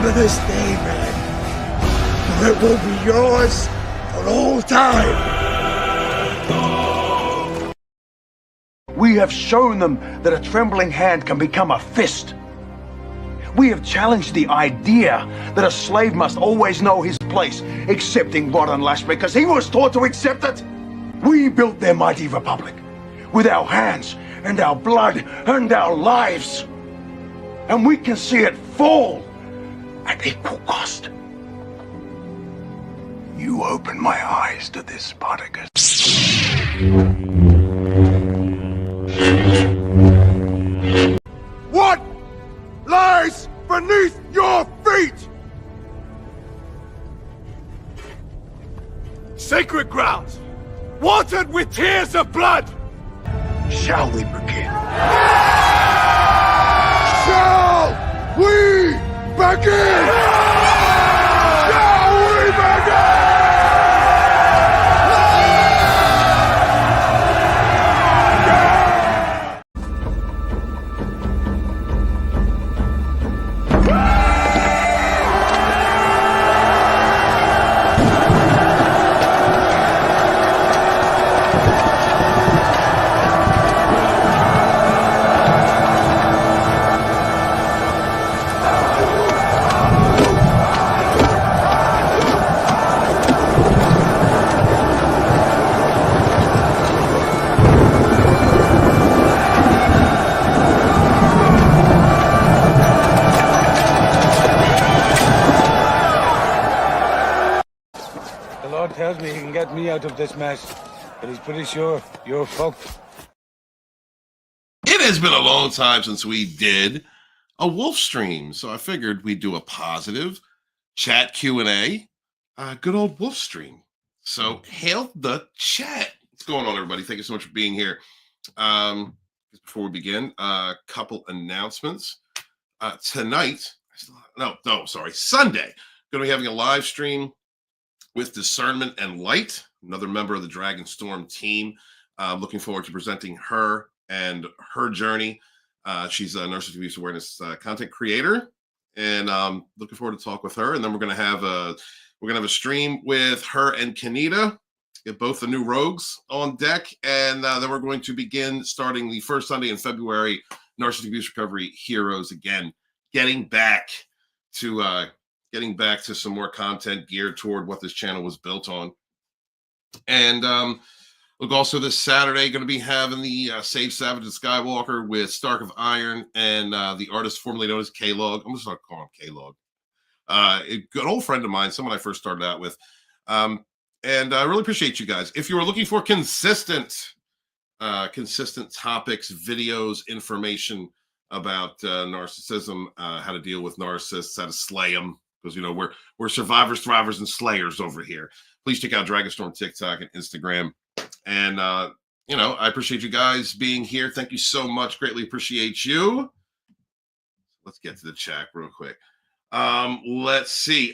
for this day, man. For it will be yours for all time. We have shown them that a trembling hand can become a fist. We have challenged the idea that a slave must always know his place, accepting rod and lash because he was taught to accept it. We built their mighty republic with our hands and our blood and our lives. And we can see it fall at equal cost. You opened my eyes to this, Spartacus. What lies beneath your feet? Sacred ground, watered with tears of blood. Shall we begin? Shall we begin? Shall we begin? Tells me he can get me out of this mess, but he's pretty sure you're fucked. It has been a long time since we did a wolf stream, so I figured we'd do a positive chat Q&A, good old wolf stream. So hail the chat. What's going on, everybody? Thank you so much for being here. Before we begin, a couple announcements. Tonight, Sunday, going to be having a live stream with Discernment and Light, another member of the Dragonstorm team. Looking forward to presenting her and her journey. She's a narcissistic abuse awareness content creator, and looking forward to talk with her. And then we're gonna have a stream with her and Kanita, get both the new rogues on deck, and then we're going to begin starting the first Sunday in February. Narcissistic abuse recovery heroes again, getting back to some more content geared toward what this channel was built on. And look, also this Saturday, going to be having the Save Savage and Skywalker with Stark of Iron and the artist formerly known as K-Log. I'm just going to call him K-Log. A good old friend of mine, someone I first started out with. And I really appreciate you guys. If you are looking for consistent topics, videos, information about narcissism, how to deal with narcissists, how to slay them, because, you know, we're survivors, thrivers, and slayers over here. Please check out Dragonstorm TikTok and Instagram. And, you know, I appreciate you guys being here. Thank you so much. Greatly appreciate you. Let's get to the chat real quick. Let's see.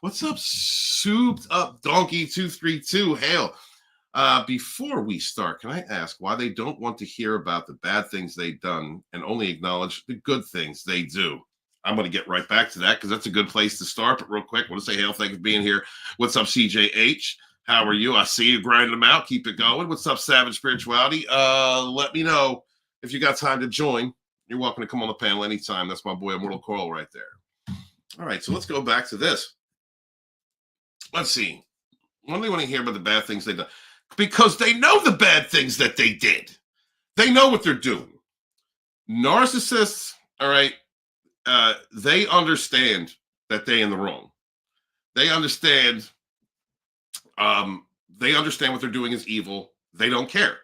What's up, Souped Up Donkey 232? Hail. Before we start, can I ask why they don't want to hear about the bad things they've done and only acknowledge the good things they do? I'm going to get right back to that because that's a good place to start. But real quick, I want to say, hail, thank you for being here. What's up, CJH? How are you? I see you grinding them out. Keep it going. What's up, Savage Spirituality? Let me know if you got time to join. You're welcome to come on the panel anytime. That's my boy, Immortal Coral, right there. All right, so let's go back to this. Let's see. Why do they want to hear about the bad things they've done? Because they know the bad things that they did. They know what they're doing. Narcissists, all right, they understand that they're in the wrong. They understand what they're doing is evil. They don't care.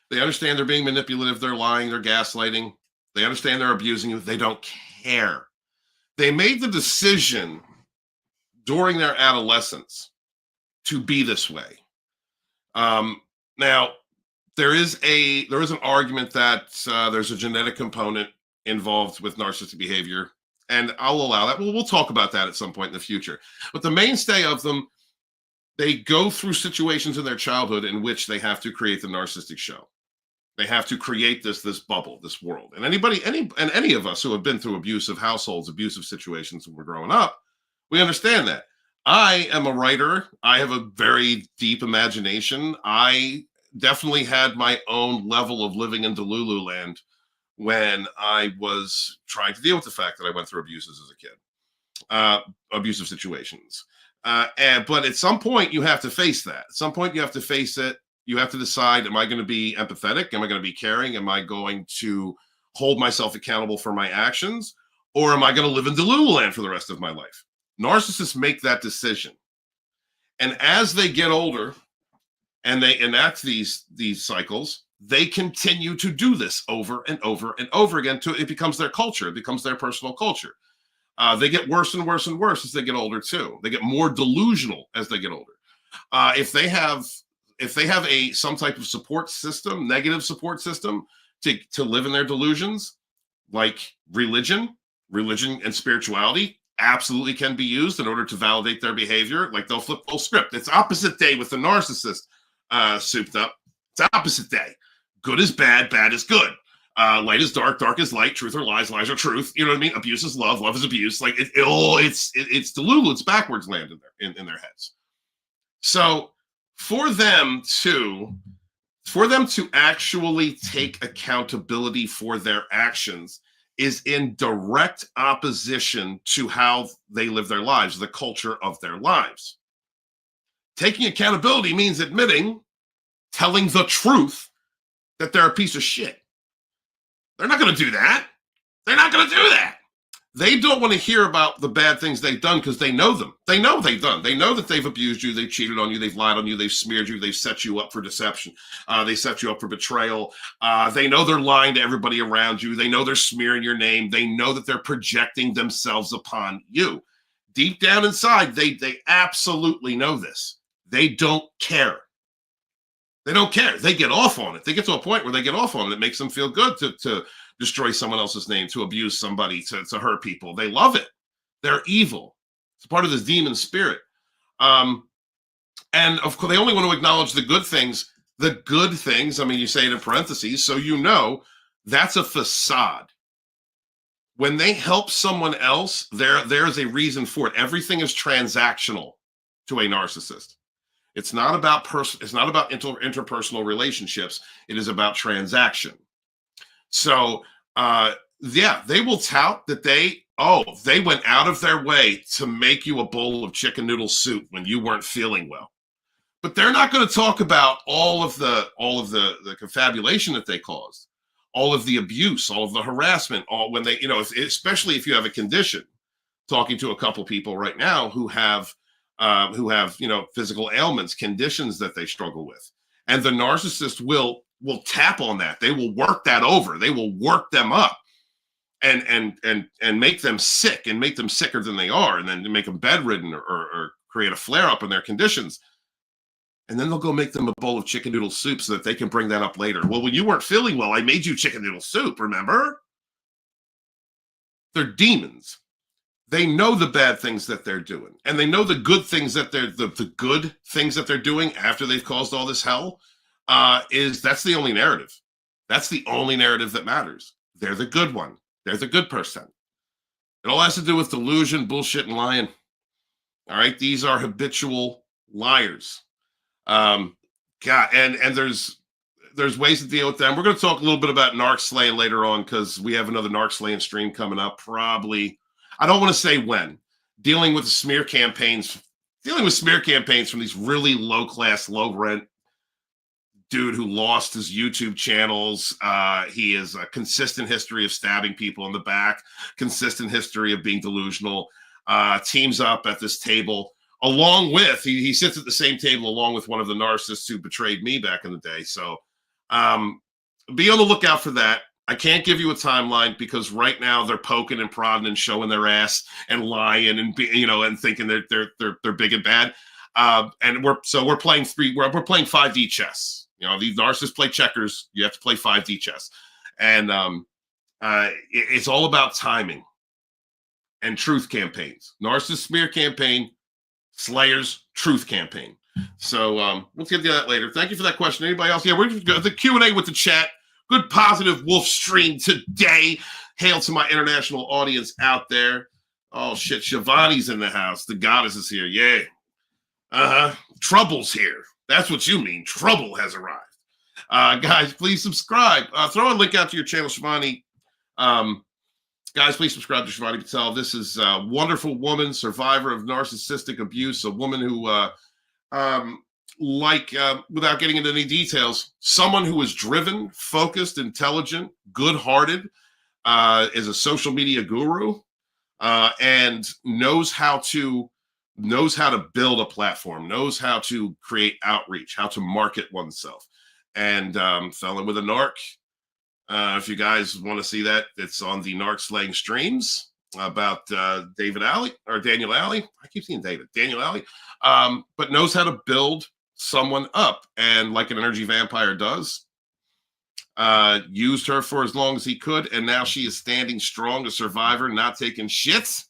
They understand they're being manipulative. They're lying. They're gaslighting. They understand they're abusing you. They don't care. They made the decision during their adolescence to be this way. Now, there is an argument that there's a genetic component involved with narcissistic behavior, and I'll allow that. We'll talk about that at some point in the future. But the mainstay of them, they go through situations in their childhood in which they have to create the narcissistic show. They have to create this bubble, this world. And any of us who have been through abusive households, abusive situations when we're growing up, we understand that. I am a writer. I have a very deep imagination. I definitely had my own level of living in Delulu land when I was trying to deal with the fact that I went through abuses as a kid, abusive situations. But at some point, you have to face that. At some point, you have to face it. You have to decide, am I going to be empathetic? Am I going to be caring? Am I going to hold myself accountable for my actions? Or am I going to live in Delulu land for the rest of my life? Narcissists make that decision. And as they get older and they enact these cycles, they continue to do this over and over and over again till it becomes their culture. It becomes their personal culture. They get worse and worse and worse as they get older too. They get more delusional as they get older. If they have some type of support system, negative support system to live in their delusions, like religion and spirituality absolutely can be used in order to validate their behavior. Like they'll flip full script. It's opposite day with the narcissist souped up. It's opposite day. Good is bad, bad is good. Light is dark, dark is light, truth or lies, lies are truth. You know what I mean? Abuse is love, love is abuse. Like it's Delulu, it's backwards land in their heads. So for them to actually take accountability for their actions is in direct opposition to how they live their lives, the culture of their lives. Taking accountability means admitting, telling the truth that they're a piece of shit. They're not going to do that. They're not going to do that. They don't want to hear about the bad things they've done because they know them. They know they've done. They know that they've abused you. They've cheated on you. They've lied on you. They've smeared you. They've set you up for deception. They set you up for betrayal. They know they're lying to everybody around you. They know they're smearing your name. They know that they're projecting themselves upon you. Deep down inside, they absolutely know this. They don't care. They don't care. They get off on it. They get to a point where they get off on it. It makes them feel good to destroy someone else's name, to abuse somebody, to hurt people. They love it. They're evil. It's part of this demon spirit. And of course, they only want to acknowledge the good things. The good things, I mean, you say it in parentheses, so you know that's a facade. When they help someone else, there's a reason for it. Everything is transactional to a narcissist. It's not about interpersonal relationships. It is about transaction. So, they will tout that they went out of their way to make you a bowl of chicken noodle soup when you weren't feeling well. But they're not going to talk about all of the confabulation that they caused, all of the abuse, all of the harassment, when they, especially if you have a condition. Talking to a couple people right now who have physical ailments, conditions that they struggle with. And the narcissist will tap on that. They will work that over. They will work them up and make them sick and make them sicker than they are, and then make them bedridden or create a flare up in their conditions. And then they'll go make them a bowl of chicken noodle soup so that they can bring that up later. Well, when you weren't feeling well, I made you chicken noodle soup, remember? They're demons. They know the bad things that they're doing, and they know the good things that the good things that they're doing after they've caused all this hell. That's the only narrative. That's the only narrative that matters. They're the good one. They're the good person. It all has to do with delusion, bullshit, and lying. All right, these are habitual liars. And there's ways to deal with them. We're going to talk a little bit about narc slaying later on because we have another narc slaying stream coming up. Probably. I don't want to say when. Dealing with smear campaigns from these really low-class, low-rent dude who lost his YouTube channels. He has a consistent history of stabbing people in the back, consistent history of being delusional, teams up at this table, along with, he sits at the same table along with one of the narcissists who betrayed me back in the day. So be on the lookout for that. I can't give you a timeline because right now they're poking and prodding and showing their ass and lying and and thinking they're big and bad. And we're playing 5D chess. These narcissists play checkers. You have to play 5D chess, and it's all about timing and truth campaigns. Narcissist smear campaign, Slayers truth campaign. So let's get to that later. Thank you for that question. Anybody else? Yeah, we're the Q&A with the chat. Good positive Wolfstream today. Hail to my international audience out there. Oh, shit. Shivani's in the house. The goddess is here. Yeah. Trouble's here. That's what you mean. Trouble has arrived. Guys, please subscribe. Throw a link out to your channel, Shivani. Guys, please subscribe to Shivani Patel. This is a wonderful woman, survivor of narcissistic abuse, a woman who, without getting into any details, someone who is driven, focused, intelligent, good-hearted, is a social media guru, and knows how to build a platform, knows how to create outreach, how to market oneself, and fell in with a narc. If you guys want to see that, it's on the Narc Slaying streams about Daniel Alley. I keep seeing Daniel Alley, but knows how to build someone up, and like an energy vampire does, used her for as long as he could, and now she is standing strong, a survivor, not taking shit,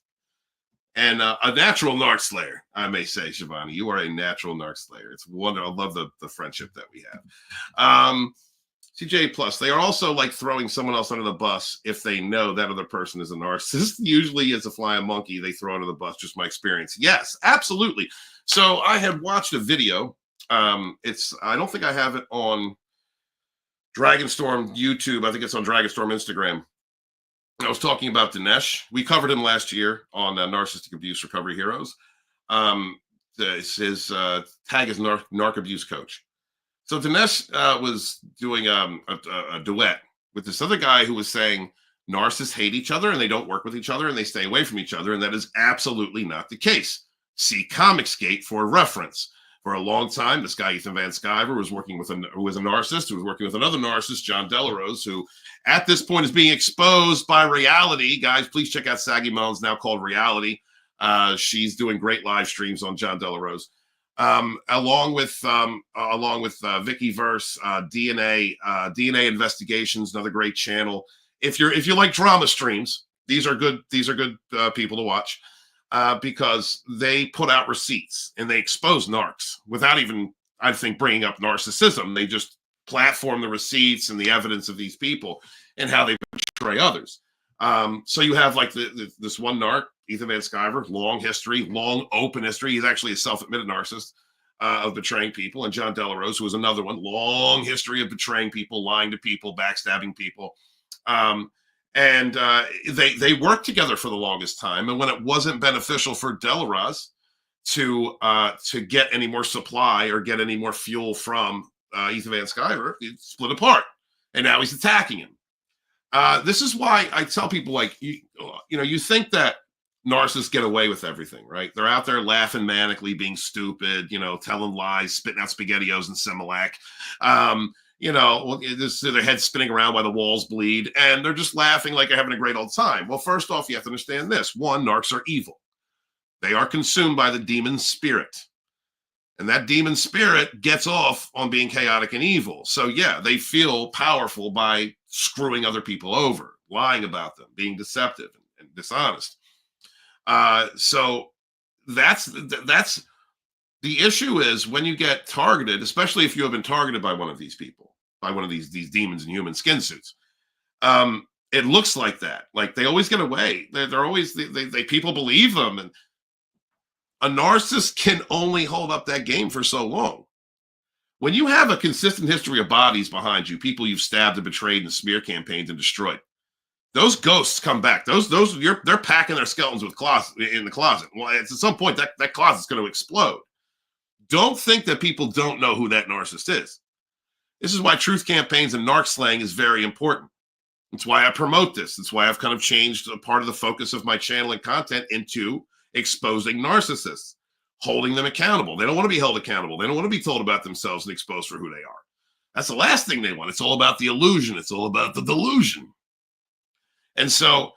and a natural narc slayer, I may say. Shivani, you are a natural narc slayer. It's wonderful. I love the friendship that we have. CJ Plus, they are also like throwing someone else under the bus if they know that other person is a narcissist. Usually as a flying monkey, they throw under the bus, just my experience. Yes, absolutely. So I had watched a video. I don't think I have it on Dragonstorm YouTube. I think it's on Dragonstorm Instagram. I was talking about Dinesh. We covered him last year on Narcissistic Abuse Recovery Heroes. His tag is narc abuse coach. So Dinesh was doing a duet with this other guy who was saying narcissists hate each other and they don't work with each other and they stay away from each other. And that is absolutely not the case. See Comicsgate for reference. For a long time, this guy, Ethan Van Sciver, was working with who was a narcissist, who was working with another narcissist, John Delarose, who at this point is being exposed by Reality. Guys, please check out Saggy Moans, now called Reality. She's doing great live streams on John Delarose. Along with Vicky Verse, DNA Investigations, another great channel. If you like drama streams, these are good people to watch. Because they put out receipts and they expose narcs without even, I think, bringing up narcissism. They just platform the receipts and the evidence of these people and how they betray others. So you have like this one narc, Ethan Van Sciver, long history, long open history. He's actually a self-admitted narcissist of betraying people. And John Delarose, who was another one, long history of betraying people, lying to people, backstabbing people. And they worked together for the longest time. And when it wasn't beneficial for Delarose to get any more supply or get any more fuel from Ethan Van Sciver, it split apart. And now he's attacking him. This is why I tell people, like, you think that narcissists get away with everything, right? They're out there laughing manically, being stupid, telling lies, spitting out SpaghettiOs and Similac. Their heads spinning around while the walls bleed, and they're just laughing like they're having a great old time. Well, first off, you have to understand this. One, narcs are evil. They are consumed by the demon spirit. And that demon spirit gets off on being chaotic and evil. So, yeah, they feel powerful by screwing other people over, lying about them, being deceptive and dishonest. So that's the issue is when you get targeted, especially if you have been targeted by one of these people, by one of these demons in human skin suits. It looks like that. Like they always get away. They're always people believe them, and a narcissist can only hold up that game for so long. When you have a consistent history of bodies behind you, people you've stabbed and betrayed and smear campaigned and destroyed, those ghosts come back. They're packing their skeletons in the closet. Well, at some point that closet's going to explode. Don't think that people don't know who that narcissist is. This is why truth campaigns and narc slaying is very important. It's why I promote this. It's why I've kind of changed a part of the focus of my channel and content into exposing narcissists, holding them accountable. They don't want to be held accountable. They don't want to be told about themselves and exposed for who they are. That's the last thing they want. It's all about the illusion. It's all about the delusion. And so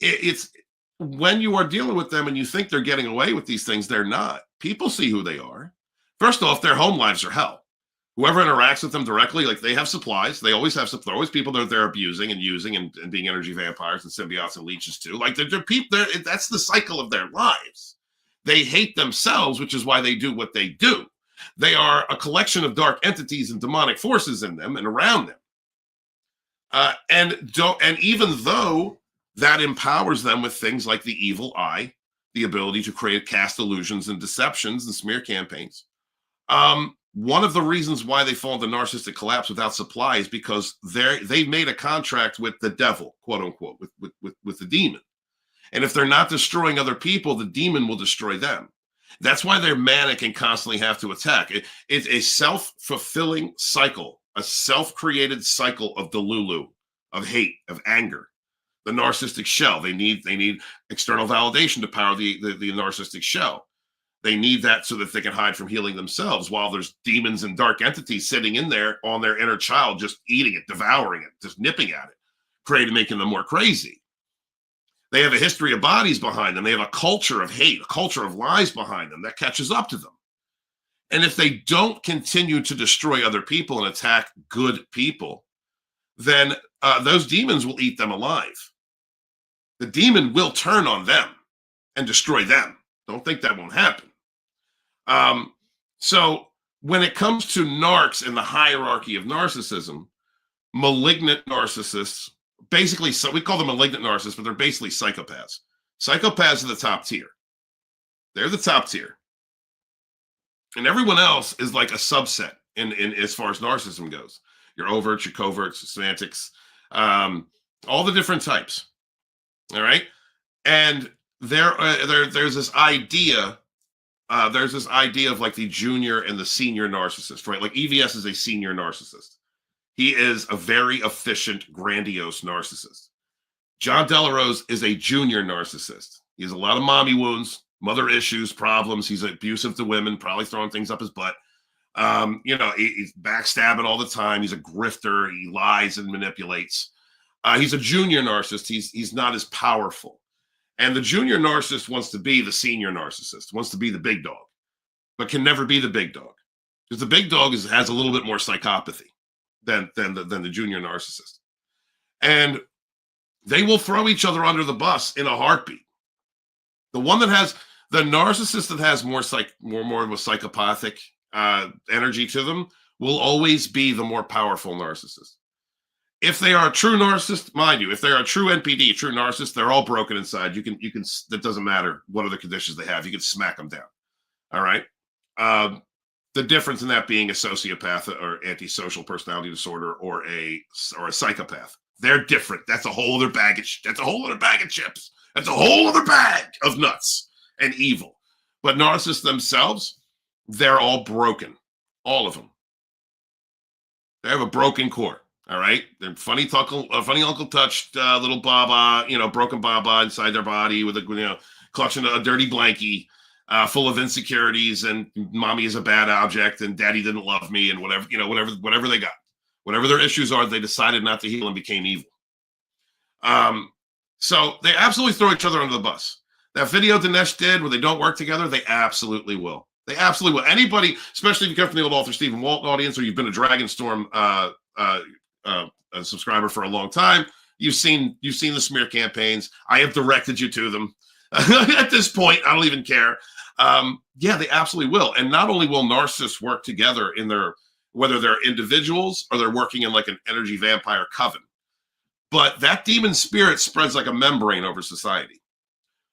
it's when you are dealing with them and you think they're getting away with these things, they're not. People see who they are. First off, their home lives are hell. Whoever interacts with them directly, like they have supplies. They always have supply. Always people that they're abusing and using and being energy vampires and symbiotes and leeches too. Like they're people. That's the cycle of their lives. They hate themselves, which is why they do what they do. They are a collection of dark entities and demonic forces in them and around them. And even though that empowers them with things like the evil eye, the ability to cast illusions and deceptions and smear campaigns. One of the reasons why they fall into narcissistic collapse without supply is because they've made a contract with the devil, quote unquote, with the demon. And if they're not destroying other people, the demon will destroy them. That's why they're manic and constantly have to attack. It's a self-fulfilling cycle, a self-created cycle of delulu, of hate, of anger. The narcissistic shell. They need external validation to power the narcissistic shell. They need that so that they can hide from healing themselves, while there's demons and dark entities sitting in there on their inner child, just eating it, devouring it, just nipping at it, making them more crazy. They have a history of bodies behind them. They have a culture of hate, a culture of lies behind them that catches up to them. And if they don't continue to destroy other people and attack good people, then those demons will eat them alive. The demon will turn on them and destroy them. Don't think that won't happen. So when it comes to narcs in the hierarchy of narcissism, malignant narcissists, basically, so we call them malignant narcissists, but they're basically psychopaths. Psychopaths are the top tier. They're the top tier. And everyone else is like a subset in as far as narcissism goes. Your overts, your coverts, semantics, all the different types. All right. And there's this idea. There's this idea of like the junior and the senior narcissist, right? Like EVS is a senior narcissist. He is a very efficient, grandiose narcissist. John Delarose is a junior narcissist. He has a lot of mommy wounds, mother issues, problems. He's abusive to women, probably throwing things up his butt. He's backstabbing all the time. He's a grifter. He lies and manipulates. He's a junior narcissist. He's not as powerful. And the junior narcissist wants to be the senior narcissist, wants to be the big dog, but can never be the big dog. Because the big dog has a little bit more psychopathy than the junior narcissist. And they will throw each other under the bus in a heartbeat. The narcissist that has more of a psychopathic energy to them will always be the more powerful narcissist. If they are a true narcissist, mind you, if they are a true NPD, true narcissist, they're all broken inside. You can, that doesn't matter what other conditions they have. You can smack them down. All right. The difference in that being a sociopath or antisocial personality disorder or a psychopath. They're different. That's a whole other baggage. That's a whole other bag of chips. That's a whole other bag of nuts and evil. But narcissists themselves, they're all broken. All of them. They have a broken core. All right. They're funny uncle touched little Baba, broken Baba inside their body with clutching a dirty blankie, full of insecurities, and mommy is a bad object and daddy didn't love me, and whatever they got, whatever their issues are, they decided not to heal and became evil. So they absolutely throw each other under the bus. That video Dinesh did where they don't work together, they absolutely will. They absolutely will. Anybody, especially if you come from the old author Stephen Walton audience, or you've been a Dragonstorm a subscriber for a long time, you've seen the smear campaigns. I have directed you to them. At this point, I don't even care. Yeah, they absolutely will. And not only will narcissists work together in whether they're individuals or they're working in like an energy vampire coven, but that demon spirit spreads like a membrane over society.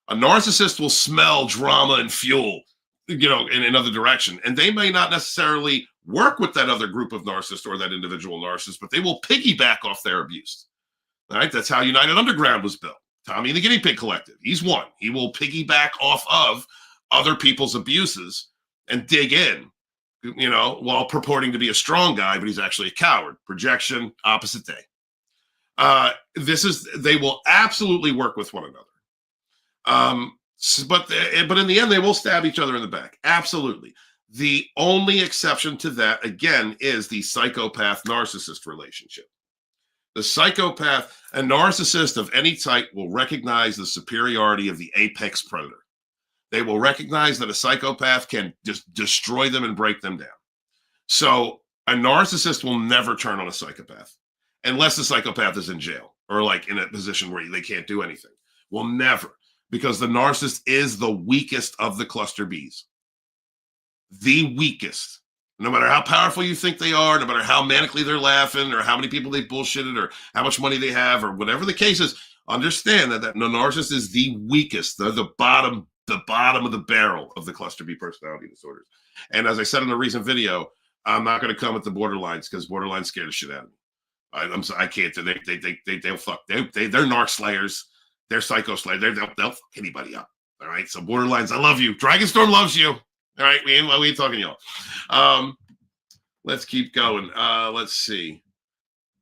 A narcissist will smell drama and fuel, in another direction. And they may not necessarily work with that other group of narcissists or that individual narcissist, but they will piggyback off their abuse. All right. That's how United Underground was built. Tommy and the Guinea Pig Collective. He's one. He will piggyback off of other people's abuses and dig in, while purporting to be a strong guy, but he's actually a coward. Projection, opposite day. They will absolutely work with one another. But in the end, they will stab each other in the back. Absolutely. The only exception to that, again, is the psychopath-narcissist relationship. The psychopath, a narcissist of any type, will recognize the superiority of the apex predator. They will recognize that a psychopath can just destroy them and break them down. So a narcissist will never turn on a psychopath unless the psychopath is in jail or like in a position where they can't do anything. Will never. Because the narcissist is the weakest of the cluster bees. The weakest. No matter how powerful you think they are, no matter how manically they're laughing, or how many people they bullshitted, or how much money they have, or whatever the case is, understand that the narcissist is the weakest. They're the bottom of the barrel of the cluster B personality disorders. And as I said in a recent video, I'm not going to come with the borderlines, because borderlines scare the shit out of me. I can't. They'll fuck. They're narc slayers. They're psycho slayers. They'll fuck anybody up. All right. So borderlines, I love you. Dragonstorm loves you. All right. We ain't talking to y'all. Let's keep going. Let's see.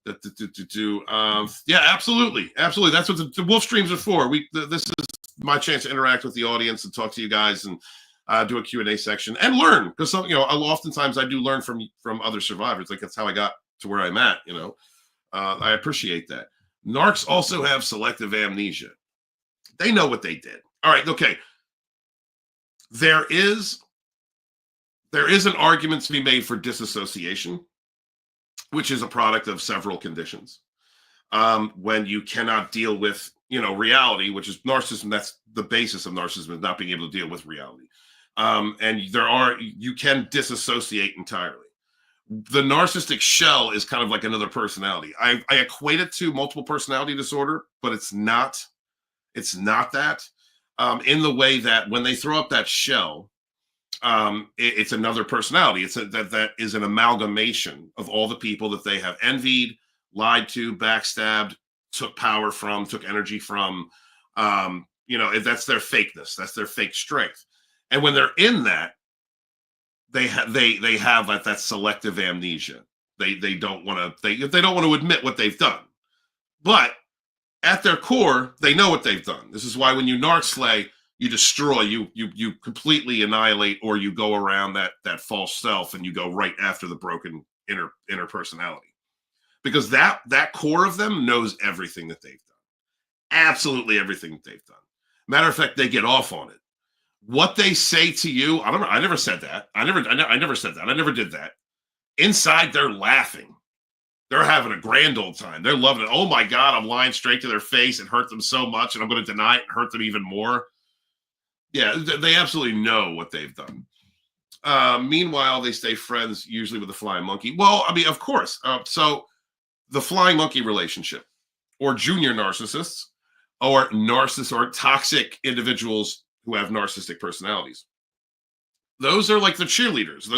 Yeah, absolutely. That's what the wolf streams are for. This is my chance to interact with the audience and talk to you guys, and do a Q&A section and learn, because oftentimes I do learn from other survivors. Like, that's how I got to where I'm at. I appreciate that. Narcs also have selective amnesia. They know what they did. All right. Okay. There is an argument to be made for disassociation, which is a product of several conditions. When you cannot deal with, reality, which is narcissism. That's the basis of narcissism, is not being able to deal with reality. And you can disassociate entirely. The narcissistic shell is kind of like another personality. I equate it to multiple personality disorder, but it's not that, in the way that when they throw up that shell, it's another personality. That is an amalgamation of all the people that they have envied, lied to, backstabbed, took power from, took energy from. That's their fakeness. That's their fake strength. And when they're in that, they have that selective amnesia. They don't want to admit what they've done, but at their core, they know what they've done. This is why when you narc slay, you destroy, you completely annihilate, or you go around that false self and you go right after the broken inner personality, because that core of them knows everything that they've done, absolutely everything that they've done. Matter of fact, they get off on it. What they say to you, I never said that. I never said that. I never did that. Inside, they're laughing. They're having a grand old time. They're loving it. Oh my God, I'm lying straight to their face and hurt them so much, and I'm going to deny it and hurt them even more. Yeah, they absolutely know what they've done. Meanwhile, they stay friends, usually with the flying monkey. Well, I mean, of course. So the flying monkey relationship, or junior narcissists, or narcissists, or toxic individuals who have narcissistic personalities. Those are like the cheerleaders.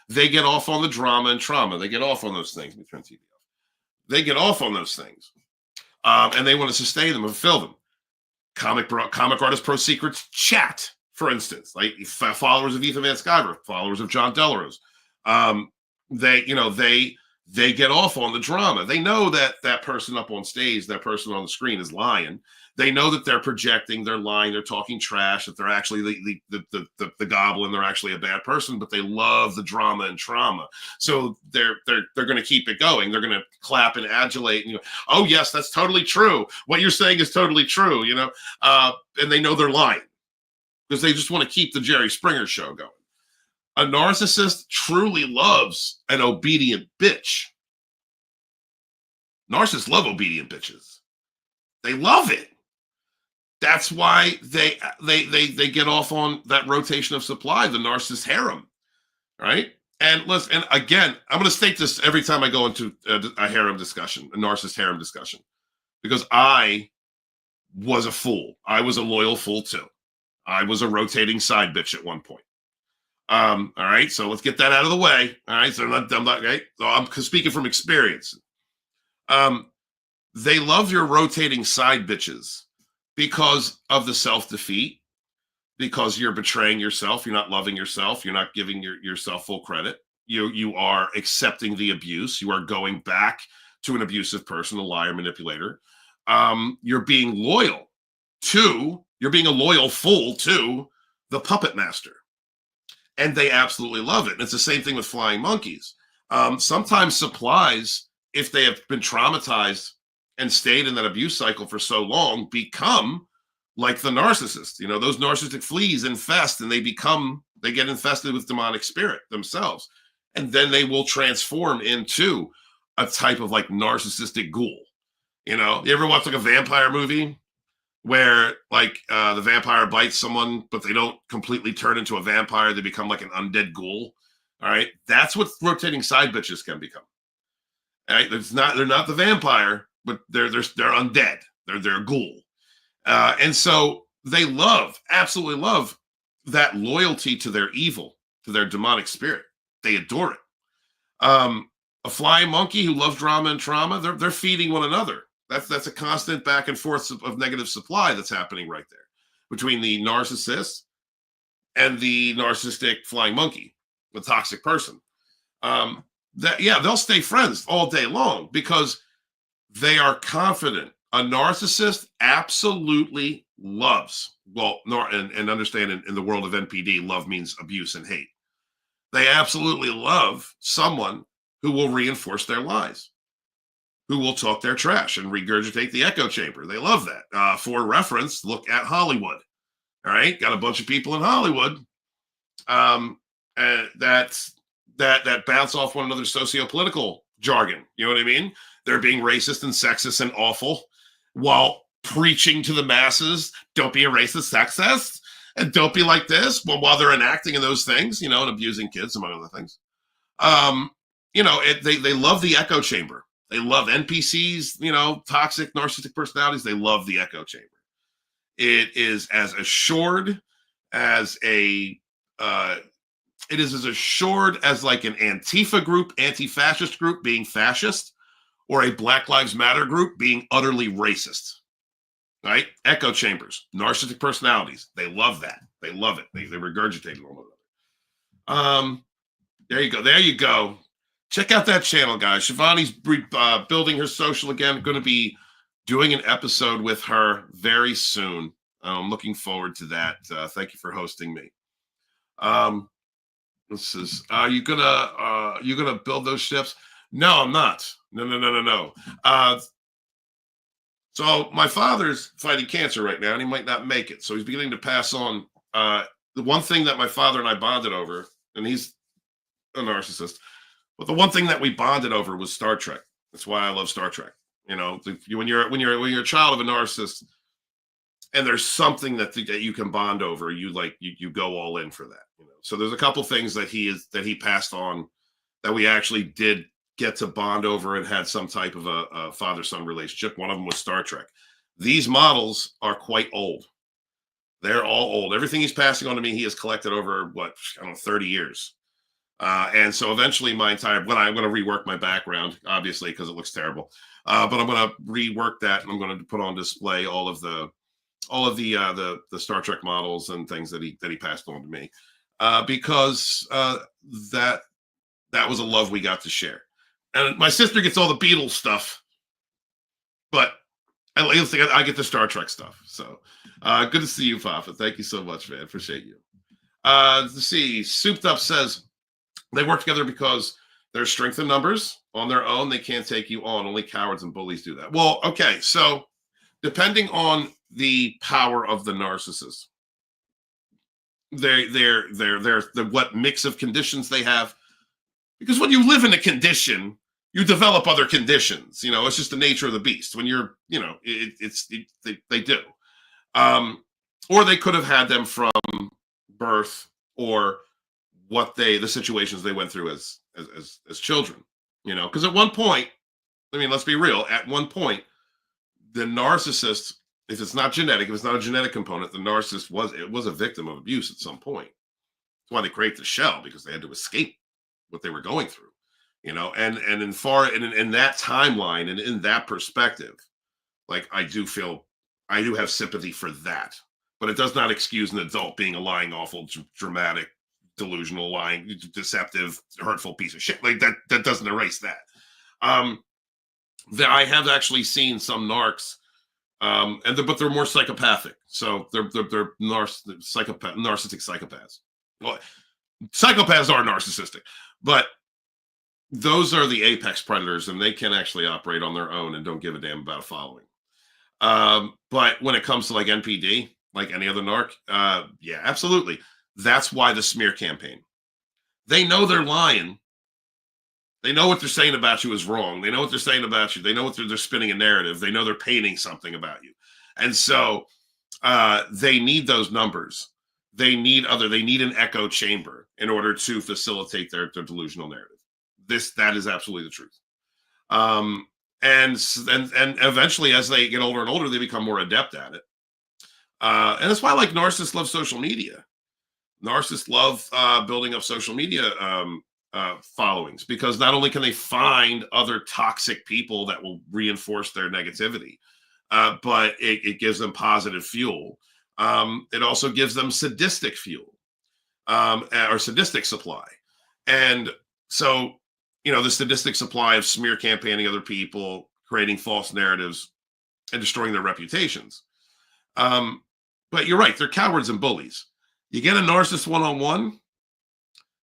They get off on the drama and trauma. They get off on those things. Let me turn TV off. They get off on those things. And they want to sustain them and fill them. Comic artist pro secrets chat, for instance, like followers of Ethan Van Sciver, followers of John Delarose. They get off on the drama. They know that person up on stage, that person on the screen is lying. They know that they're projecting, they're lying, they're talking trash, that they're actually the goblin, they're actually a bad person, but they love the drama and trauma. So they're going to keep it going. They're going to clap and adulate, and oh yes, that's totally true. What you're saying is totally true, and they know they're lying because they just want to keep the Jerry Springer show going. A narcissist truly loves an obedient bitch. Narcissists love obedient bitches. They love it. That's why they get off on that rotation of supply, the narcissist harem, right? And listen, and again, I'm going to state this every time I go into a harem discussion, a narcissist harem discussion, because I was a fool. I was a loyal fool too. I was a rotating side bitch at one point. All right, so let's get that out of the way. All right, so I'm not okay. So I'm speaking from experience. They love your rotating side bitches because of the self-defeat, because you're betraying yourself, you're not loving yourself, you're not giving yourself full credit. You are accepting the abuse. You are going back to an abusive person, a liar, manipulator. You're being loyal you're being a loyal fool to the puppet master. And they absolutely love it. And it's the same thing with flying monkeys. Sometimes supplies, if they have been traumatized and stayed in that abuse cycle for so long, become like the narcissist. Those narcissistic fleas infest, and they get infested with demonic spirit themselves. And then they will transform into a type of like narcissistic ghoul. You ever watch like a vampire movie where like the vampire bites someone, but they don't completely turn into a vampire. They become like an undead ghoul. All right, that's what rotating side bitches can become. All right, they're not the vampire, but they're undead. They're a ghoul, and so they absolutely love that loyalty to their evil, to their demonic spirit. They adore it. A flying monkey who loves drama and trauma, they're feeding one another. That's a constant back and forth of negative supply that's happening right there between the narcissist and the narcissistic flying monkey, the toxic person. They'll stay friends all day long because they are confident. A narcissist absolutely loves, and understand in the world of NPD, love means abuse and hate. They absolutely love someone who will reinforce their lies, who will talk their trash and regurgitate the echo chamber. They love that. For reference, look at Hollywood. All right, got a bunch of people in Hollywood that bounce off one another's socio-political jargon. You know what I mean? They're being racist and sexist and awful while preaching to the masses, don't be a racist sexist, and don't be like this, while they're enacting in those things, and abusing kids, among other things. They love the echo chamber. They love NPCs, toxic narcissistic personalities. They love the echo chamber. It is as assured as like an Antifa group, anti-fascist group being fascist, or a Black Lives Matter group being utterly racist. Right? Echo chambers, narcissistic personalities. They love that. They love it. They regurgitate it all over. There you go. Check out that channel, guys. Shivani's building her social again. Going to be doing an episode with her very soon. I'm looking forward to that. Thank you for hosting me. This is. You gonna build those ships? No, I'm not. No. So my father's fighting cancer right now, and he might not make it. So he's beginning to pass on. The one thing that my father and I bonded over, and he's a narcissist, but the one thing that we bonded over was Star Trek. That's why I love Star Trek. When you're a child of a narcissist, and there's something that you can bond over, you go all in for that. So there's a couple things that he passed on that we actually did get to bond over and had some type of a father-son relationship. One of them was Star Trek. These models are quite old. They're all old. Everything he's passing on to me, he has collected over 30 years. And so eventually I'm going to rework my background, obviously, because it looks terrible. But I'm going to rework that, and I'm going to put on display all of the Star Trek models and things that he passed on to me, because that was a love we got to share. And my sister gets all the Beatles stuff, but I get the Star Trek stuff. So good to see you, Papa. Thank you so much, man. Appreciate you. Let's see. Souped Up says they work together because there's strength in numbers. On their own, they can't take you on. Only cowards and bullies do that. Well, okay. So depending on the power of the narcissist, they're what mix of conditions they have. Because when you live in a condition, you develop other conditions. It's just the nature of the beast. When you're, they do. Or they could have had them from birth, or the situations they went through as children. Because at one point, let's be real. At one point, the narcissist, if it's not a genetic component, the narcissist was a victim of abuse at some point. That's why they create the shell, because they had to escape what they were going through, and in that timeline and in that perspective, I do have sympathy for that, but it does not excuse an adult being a lying, awful, dramatic, delusional, lying, deceptive, hurtful piece of shit. That doesn't erase that. I have actually seen some narcs, but they're more psychopathic. So they're narcissistic psychopaths. Well, psychopaths are narcissistic, but those are the apex predators, and they can actually operate on their own and don't give a damn about a following. But when it comes to NPD, like any other narc, yeah, absolutely. That's why the smear campaign. They know they're lying. They know what they're saying about you is wrong. They know what they're saying about you. They know what they're spinning a narrative. They know they're painting something about you. And so they need those numbers. they need an echo chamber in order to facilitate their delusional narrative. That is absolutely the truth. And eventually, as they get older and older, they become more adept at it. And that's why, like, narcissists love social media. Narcissists love building up social media followings, because not only can they find other toxic people that will reinforce their negativity, but it gives them positive fuel. It also gives them sadistic fuel, or sadistic supply. And so, the sadistic supply of smear campaigning other people, creating false narratives, and destroying their reputations. But you're right, they're cowards and bullies. You get a narcissist one-on-one,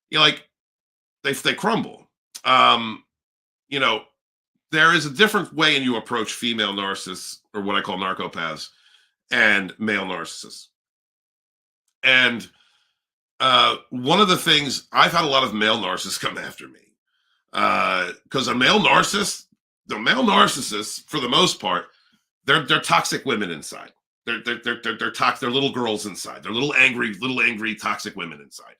you're like, they crumble. There is a different way in you approach female narcissists, or what I call narcopaths, and male narcissists. And one of the things, I've had a lot of male narcissists come after me, because the male narcissists, for the most part, they're toxic women inside. They're little girls inside. They're little angry, toxic women inside,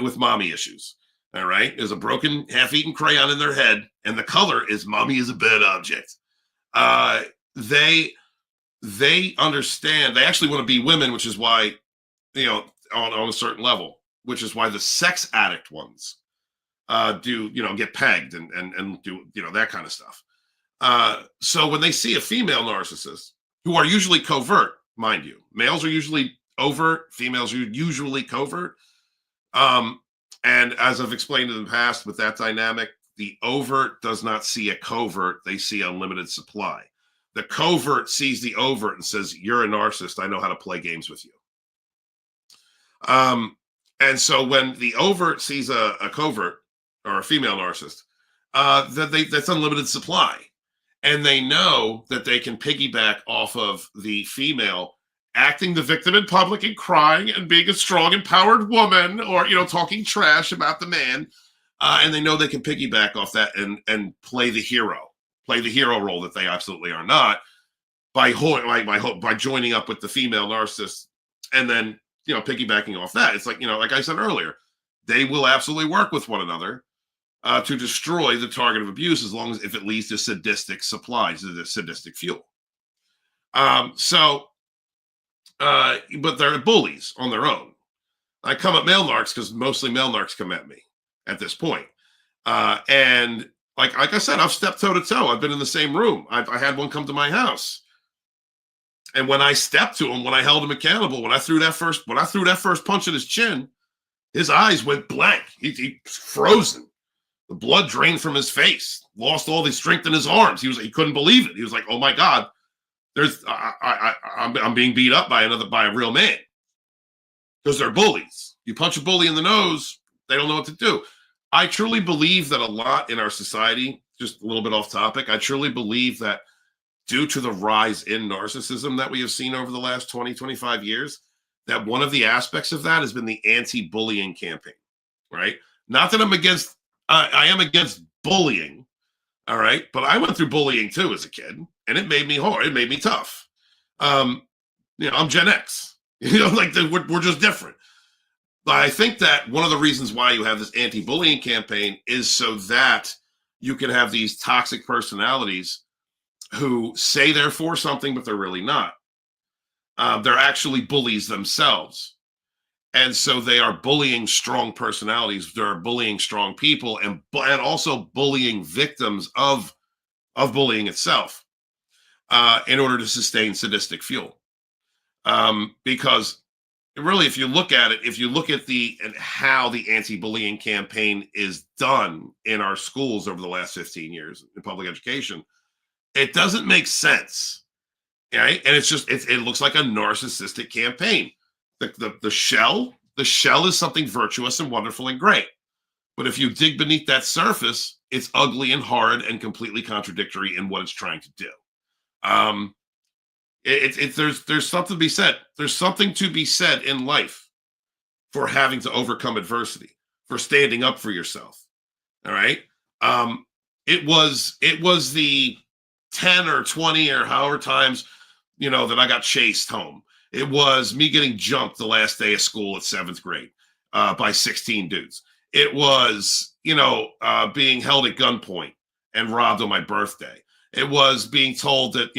with mommy issues. All right. There's a broken, half-eaten crayon in their head, and the color is mommy is a bad object. They understand. They actually want to be women, which is why, on a certain level, which is why the sex addict ones get pegged and do, that kind of stuff. So when they see a female narcissist, who are usually covert, mind you, males are usually overt, females are usually covert. And as I've explained in the past with that dynamic, the overt does not see a covert, they see unlimited supply. The covert sees the overt and says, you're a narcissist, I know how to play games with you. And so when the overt sees a covert or a female narcissist, that's unlimited supply. And they know that they can piggyback off of the female acting the victim in public and crying and being a strong, empowered woman, or, talking trash about the man. And they know they can piggyback off that and play the hero role that they absolutely are not, by joining up with the female narcissist, and then, piggybacking off that. It's like, like I said earlier, they will absolutely work with one another to destroy the target of abuse, as long as if it leads to sadistic supplies, to sadistic fuel. But they're bullies on their own. I come at male narcs because mostly male narcs come at me at this point. And like I said, I've stepped toe to toe. I've been in the same room. I had one come to my house. And when I stepped to him, when I held him accountable, when I threw that first punch at his chin, his eyes went blank. He frozen. The blood drained from his face. Lost all the strength in his arms. He couldn't believe it. He was like, "Oh my God, I'm being beat up by a real man." Because they're bullies. You punch a bully in the nose, they don't know what to do. I truly believe that a lot in our society, just a little bit off topic, I truly believe that due to the rise in narcissism that we have seen over the last 20, 25 years, that one of the aspects of that has been the anti-bullying campaign, right? Not that I am against bullying, all right? But I went through bullying too as a kid, and it made me hard. It made me tough. I'm Gen X. We're just different. But I think that one of the reasons why you have this anti-bullying campaign is so that you can have these toxic personalities who say they're for something, but they're really not. They're actually bullies themselves. And so they are bullying strong personalities. They're bullying strong people and also bullying victims of bullying itself in order to sustain sadistic fuel. Because really, if you look at it, if you look at how the anti-bullying campaign is done in our schools over the last 15 years in public education, it doesn't make sense, right? And it looks like a narcissistic campaign. The shell is something virtuous and wonderful and great. But if you dig beneath that surface, it's ugly and hard and completely contradictory in what it's trying to do. There's something to be said. There's something to be said in life for having to overcome adversity, for standing up for yourself. All right. It was the 10 or 20 or however times, that I got chased home. It was me getting jumped the last day of school at 7th grade by 16 dudes. It was, being held at gunpoint and robbed on my birthday. It was being told that,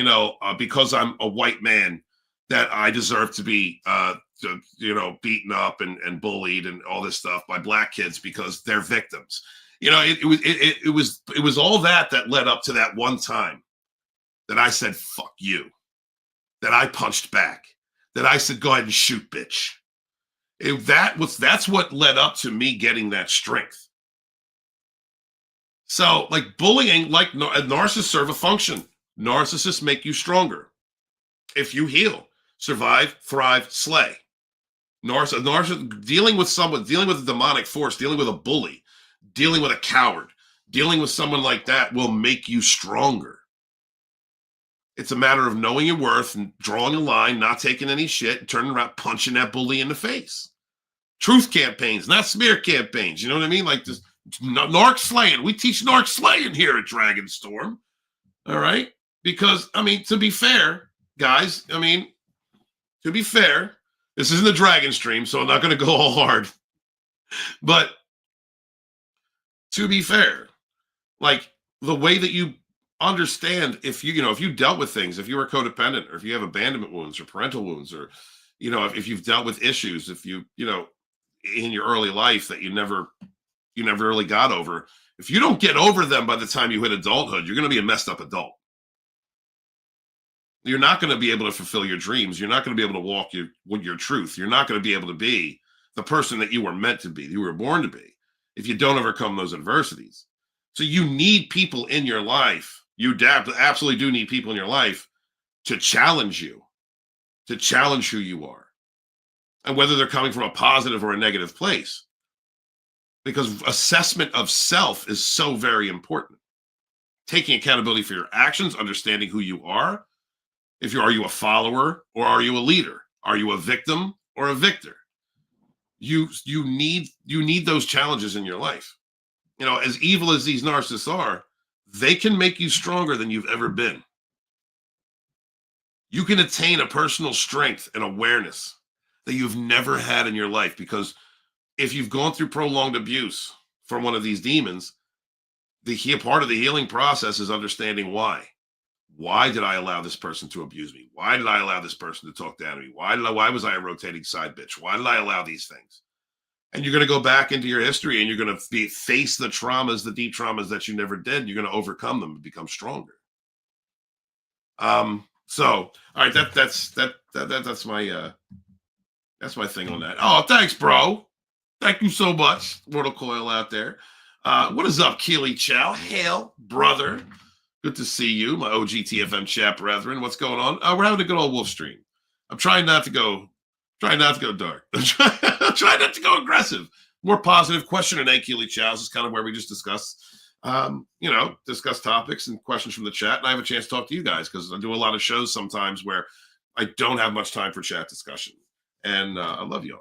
because I'm a white man, that I deserve to be, beaten up and bullied and all this stuff by black kids because they're victims. It was all that led up to that one time that I said, fuck you, that I punched back, that I said, go ahead and shoot, bitch. That's what led up to me getting that strength. So, like bullying, like narcissists serve a function. Narcissists make you stronger. If you heal, survive, thrive, slay. Narcissist dealing with someone, dealing with a demonic force, dealing with a bully, dealing with a coward, dealing with someone like that will make you stronger. It's a matter of knowing your worth and drawing a line, not taking any shit, and turning around, punching that bully in the face. Truth campaigns, not smear campaigns. You know what I mean? Like this narc slaying. We teach narc slaying here at Dragonstorm. All right? Because, to be fair, guys, to be fair, this isn't a Dragon stream, so I'm not going to go all hard. But to be fair, like the way that you understand, if you dealt with things, if you were codependent, or if you have abandonment wounds or parental wounds, or if you've dealt with issues, if you in your early life that you never really got over, if you don't get over them by the time you hit adulthood, you're going to be a messed up adult. You're not going to be able to fulfill your dreams. You're not going to be able to walk your truth. You're not going to be able to be the person that you were meant to be, you were born to be, if you don't overcome those adversities. So you need people in your life. You absolutely do need people in your life to challenge you, to challenge who you are, and whether they're coming from a positive or a negative place. Because assessment of self is so very important. Taking accountability for your actions, understanding who you are. Are you a follower or are you a leader? Are you a victim or a victor? You need those challenges in your life. As evil as these narcissists are, they can make you stronger than you've ever been. You can attain a personal strength and awareness that you've never had in your life, because if you've gone through prolonged abuse from one of these demons, part of the healing process is understanding why. Why did I allow this person to abuse me? Why did I allow this person to talk down to me? Why was I a rotating side bitch? Why did I allow these things? And you're going to go back into your history and you're going to face the traumas, the deep traumas that you never did. You're going to overcome them and become stronger. So, all right, that's my thing on that. Oh, thanks, bro. Thank you so much, Mortal Coil out there. What is up, Keely Chow? Hail, brother. Good to see you, my OG TFM chat brethren. What's going on? We're having a good old wolf stream. I'm trying not to go dark. I'm trying not to go aggressive. More positive question and Keely Chow's is kind of where we just discuss topics and questions from the chat. And I have a chance to talk to you guys because I do a lot of shows sometimes where I don't have much time for chat discussion. And I love y'all.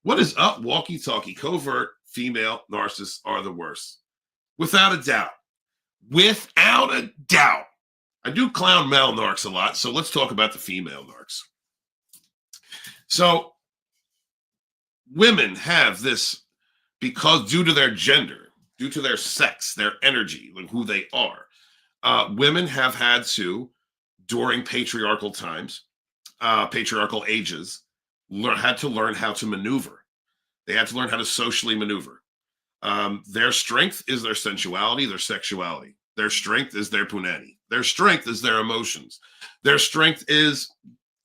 What is up, walkie-talkie? Covert female narcissists are the worst. Without a doubt. Without a doubt. I do clown male narcs a lot, so let's talk about the female narcs. So women have this because due to their gender, due to their sex, their energy, like who they are, women have had to, during patriarchal times, patriarchal ages, had to learn how to maneuver. They had to learn how to socially maneuver. Their strength is their sensuality, their sexuality. Their strength is their punani. Their strength is their emotions. Their strength is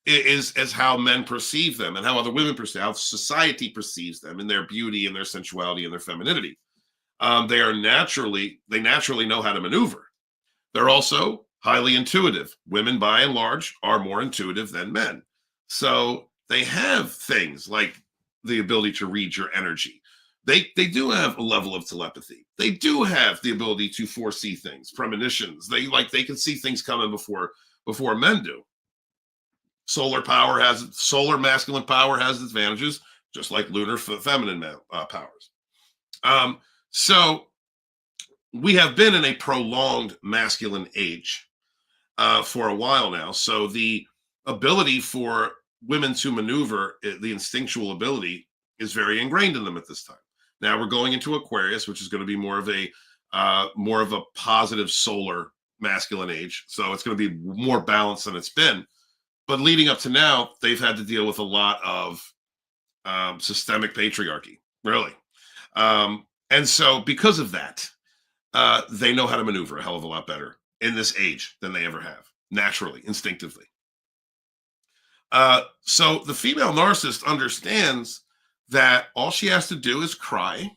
as how men perceive them and how other women perceive, how society perceives them in their beauty and their sensuality and their femininity. They naturally know how to maneuver. They're also highly intuitive. Women, by and large, are more intuitive than men. So they have things like the ability to read your energy. They do have a level of telepathy. They do have the ability to foresee things, premonitions. They can see things coming before men do. Solar masculine power has advantages, just like lunar feminine powers. So we have been in a prolonged masculine age for a while now. So the ability for women to maneuver, the instinctual ability is very ingrained in them at this time. Now we're going into Aquarius, which is going to be more of a positive solar masculine age. So it's going to be more balanced than it's been. But leading up to now, they've had to deal with a lot of systemic patriarchy, really. And so because of that, they know how to maneuver a hell of a lot better in this age than they ever have, naturally, instinctively. So the female narcissist understands that all she has to do is cry.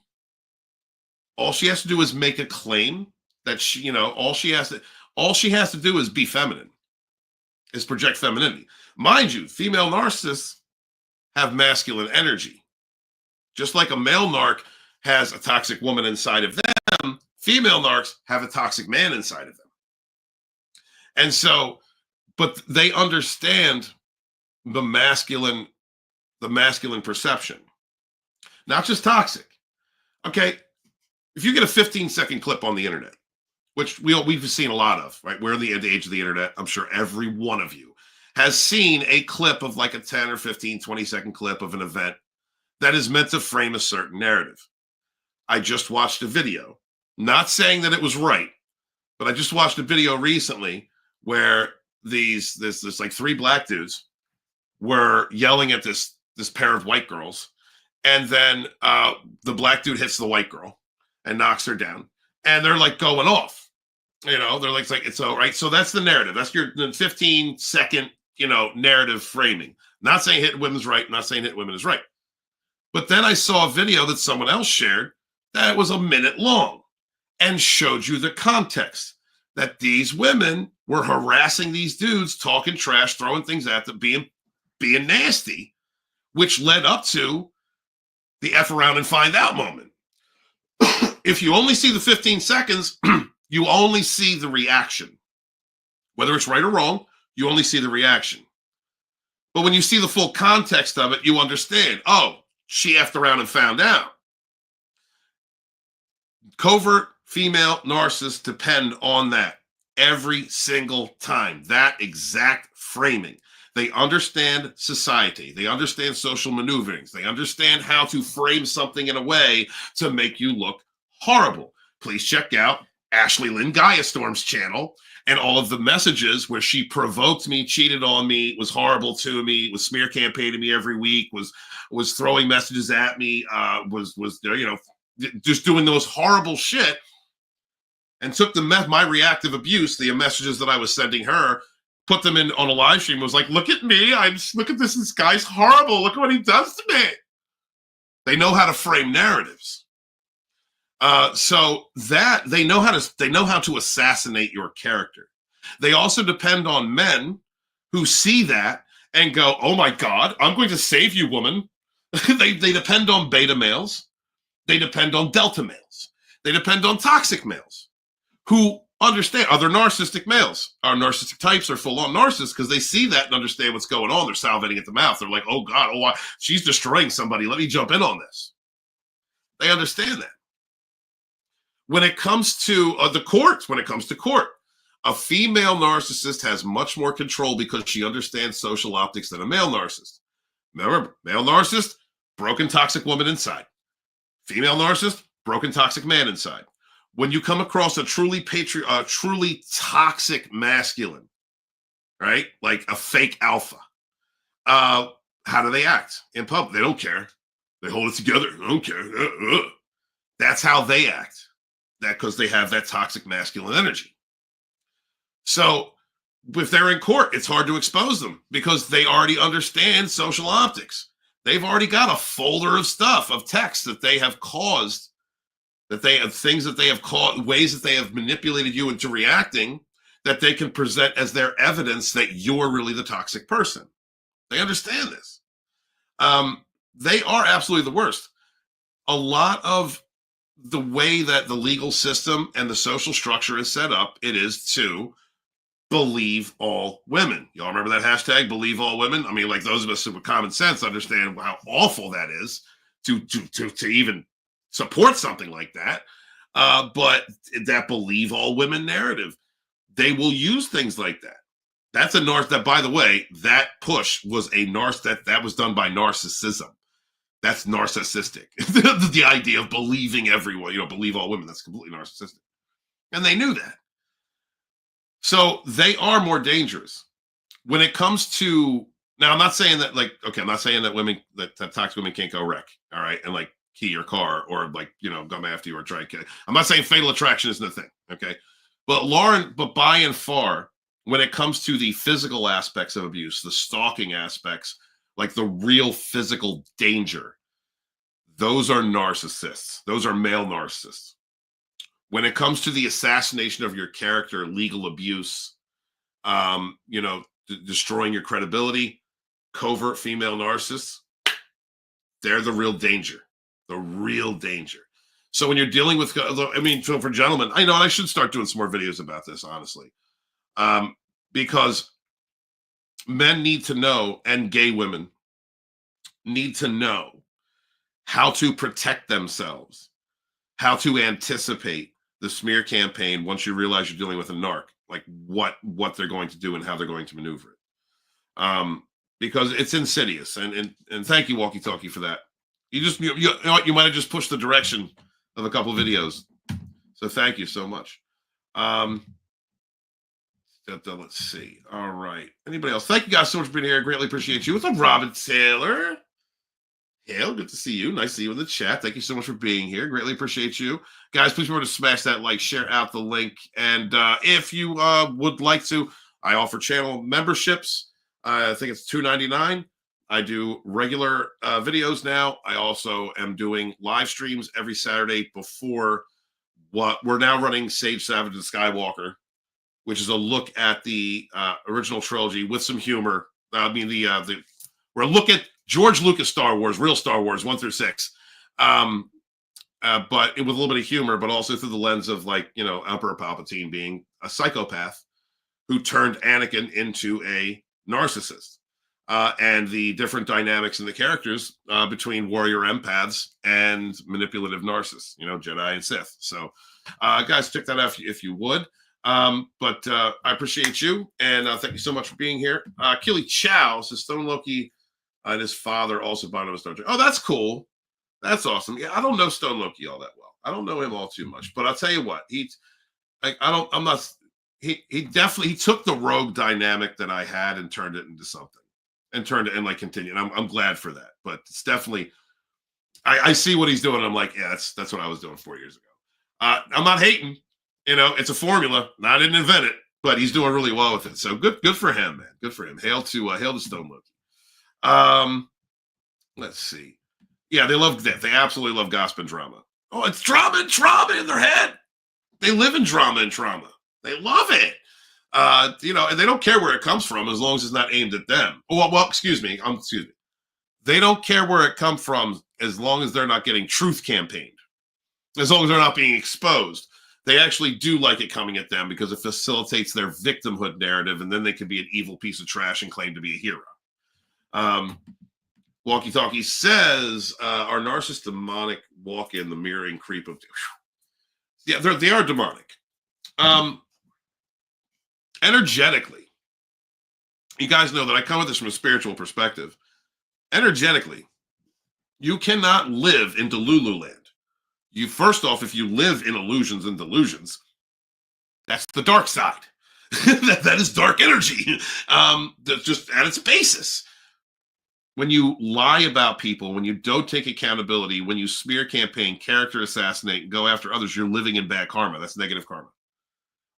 All she has to do is make a claim that she, you know, all she has to do is be feminine, is project femininity. Mind you, female narcissists have masculine energy. Just like a male narc has a toxic woman inside of them, female narcs have a toxic man inside of them. And so, but they understand the masculine perception, not just toxic. Okay, if you get a 15-second clip on the internet, which we've seen a lot of, right? We're in the age of the internet. I'm sure every one of you has seen a clip of like a 10 or 15, 20-second clip of an event that is meant to frame a certain narrative. I just watched a video, not saying that it was right, but I just watched a video recently where this like 3 black dudes were yelling at this pair of white girls, and then the black dude hits the white girl and knocks her down, and they're like going off. You know, they're like it's all right. So that's the narrative. That's your 15-second, narrative framing. Not saying hit women's right, not saying hit women is right. But then I saw a video that someone else shared that was a minute long and showed you the context that these women were harassing these dudes, talking trash, throwing things at them, being nasty, which led up to the F around and find out moment. If you only see the 15 seconds, you only see the reaction. Whether it's right or wrong, you only see the reaction. But when you see the full context of it, you understand, oh, she effed around and found out. Covert female narcissists depend on that every single time, that exact framing. They understand society. They understand social maneuverings. They understand how to frame something in a way to make you look horrible. Please check out Ashley Lynn Gaiastorm's channel and all of the messages where she provoked me, cheated on me, was horrible to me, was smear campaigning me every week, was throwing messages at me, was just doing those horrible shit, and took my reactive abuse, the messages that I was sending her, put them in on a live stream, was like, look at me, look at this guy's horrible, look at what he does to me. They know how to frame narratives. So that they know how to assassinate your character. They also depend on men who see that and go, oh my God, I'm going to save you, woman. They depend on beta males. They depend on delta males. They depend on toxic males who understand other narcissistic males. Our narcissistic types are full-on narcissists because they see that and understand what's going on. They're salivating at the mouth. They're like, oh God, she's destroying somebody. Let me jump in on this. They understand that. When it comes to the court, a female narcissist has much more control because she understands social optics than a male narcissist. Remember, male narcissist, broken toxic woman inside. Female narcissist, broken toxic man inside. When you come across a truly toxic masculine, right? Like a fake alpha, how do they act in public? They don't care. They hold it together. They don't care. That's how they act. That because they have that toxic masculine energy. So if they're in court, it's hard to expose them because they already understand social optics. They've already got a folder of stuff, of text that they have caused, that they have things that they have caused, ways that they have manipulated you into reacting that they can present as their evidence that you're really the toxic person. They understand this. They are absolutely the worst. A lot of the way that the legal system and the social structure is set up, it is to believe all women. Y'all remember that hashtag, believe all women? I mean, like those of us with common sense understand how awful that is to even support something like that. But that believe all women narrative, they will use things like that. That's a that, by the way, that push was a that was done by narcissism. That's narcissistic. The idea of believing everyone, believe all women, that's completely narcissistic. And they knew that. So they are more dangerous. When it comes to, now I'm not saying that I'm not saying that that toxic women can't go wreck, all right, and key your car or come after you or try to kill you. I'm not saying fatal attraction isn't a thing, okay? But by and far, when it comes to the physical aspects of abuse, the stalking aspects, the real physical danger, those are narcissists. Those are male narcissists. When it comes to the assassination of your character, legal abuse, destroying your credibility, covert female narcissists, they're the real danger. The real danger. So when you're dealing with, so for gentlemen, I know, and I should start doing some more videos about this, honestly. Because men need to know, and gay women need to know how to protect themselves, how to anticipate the smear campaign once you realize you're dealing with a narc, what they're going to do and how they're going to maneuver it. Because it's insidious. And thank you, Walkie Talkie, for that. You know what, you might have just pushed the direction of a couple of videos. So thank you so much. Let's see. All right. Anybody else? Thank you guys so much for being here. I greatly appreciate you. What's up, Robin Taylor? Hale, good to see you. Nice to see you in the chat. Thank you so much for being here. Greatly appreciate you. Guys, please remember to smash that like, share out the link. And if you would like to, I offer channel memberships. I think it's $2.99. I do regular videos now. I also am doing live streams every Saturday before what we're now running Sage Savage and Skywalker, which is a look at the original trilogy with some humor. We're a look at George Lucas Star Wars, real Star Wars 1 through 6, but with a little bit of humor, but also through the lens of Emperor Palpatine being a psychopath who turned Anakin into a narcissist, and the different dynamics in the characters between warrior empaths and manipulative narcissists, Jedi and Sith. So, guys, check that out if you would. But I appreciate you, and thank you so much for being here. Killy Chow says Stone Loki and his father also bonded with Star Trek. Oh, that's cool. That's awesome. Yeah, I don't know Stone Loki all that well. I don't know him all too much, but I'll tell you what, he definitely took the rogue dynamic that I had and turned it into something, and continued. I'm glad for that, but it's definitely, I see what he's doing. I'm like, yeah, that's what I was doing 4 years ago. I'm not hating. It's a formula. I didn't invent it, but he's doing really well with it. So good for him, man. Good for him. Hail to Stone Loki. Let's see. Yeah, they love that. They absolutely love gossip and drama. Oh, it's drama and trauma in their head. They live in drama and trauma. They love it. And they don't care where it comes from as long as it's not aimed at them. Well, excuse me. They don't care where it comes from as long as they're not getting truth campaigned. As long as they're not being exposed. They actually do like it coming at them because it facilitates their victimhood narrative, and then they can be an evil piece of trash and claim to be a hero. Walkie Talkie says, "Are narcissists demonic? Walk in the mirroring creep of." Yeah, they are demonic. Energetically, you guys know that I come at this from a spiritual perspective. Energetically, you cannot live in Delulu land. You first off, if you live in illusions and delusions, that's the dark side. that is dark energy. That's just at its basis. When you lie about people, when you don't take accountability, when you smear campaign, character assassinate, and go after others, you're living in bad karma. That's negative karma.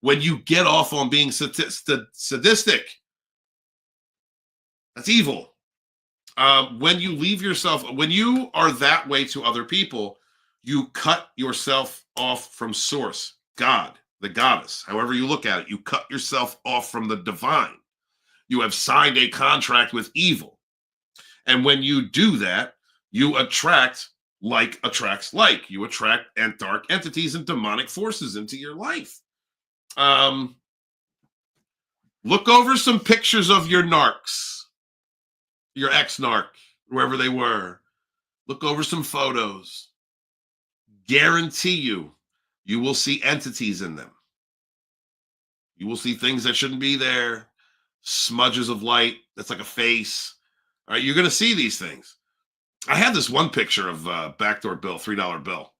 When you get off on being sadistic, that's evil. When you when you are that way to other people, you cut yourself off from source, God, the goddess, however you look at it. You cut yourself off from the divine. You have signed a contract with evil. And when you do that, you attract like attracts like. You attract dark entities and demonic forces into your life. Look over some pictures of your narcs, your ex-narc, wherever they were. Look over some photos. Guarantee you will see entities in them. You will see things that shouldn't be there. smudges of light. That's like a face. All right, you're going to see these things. I had this one picture of Backdoor Bill, $3 bill,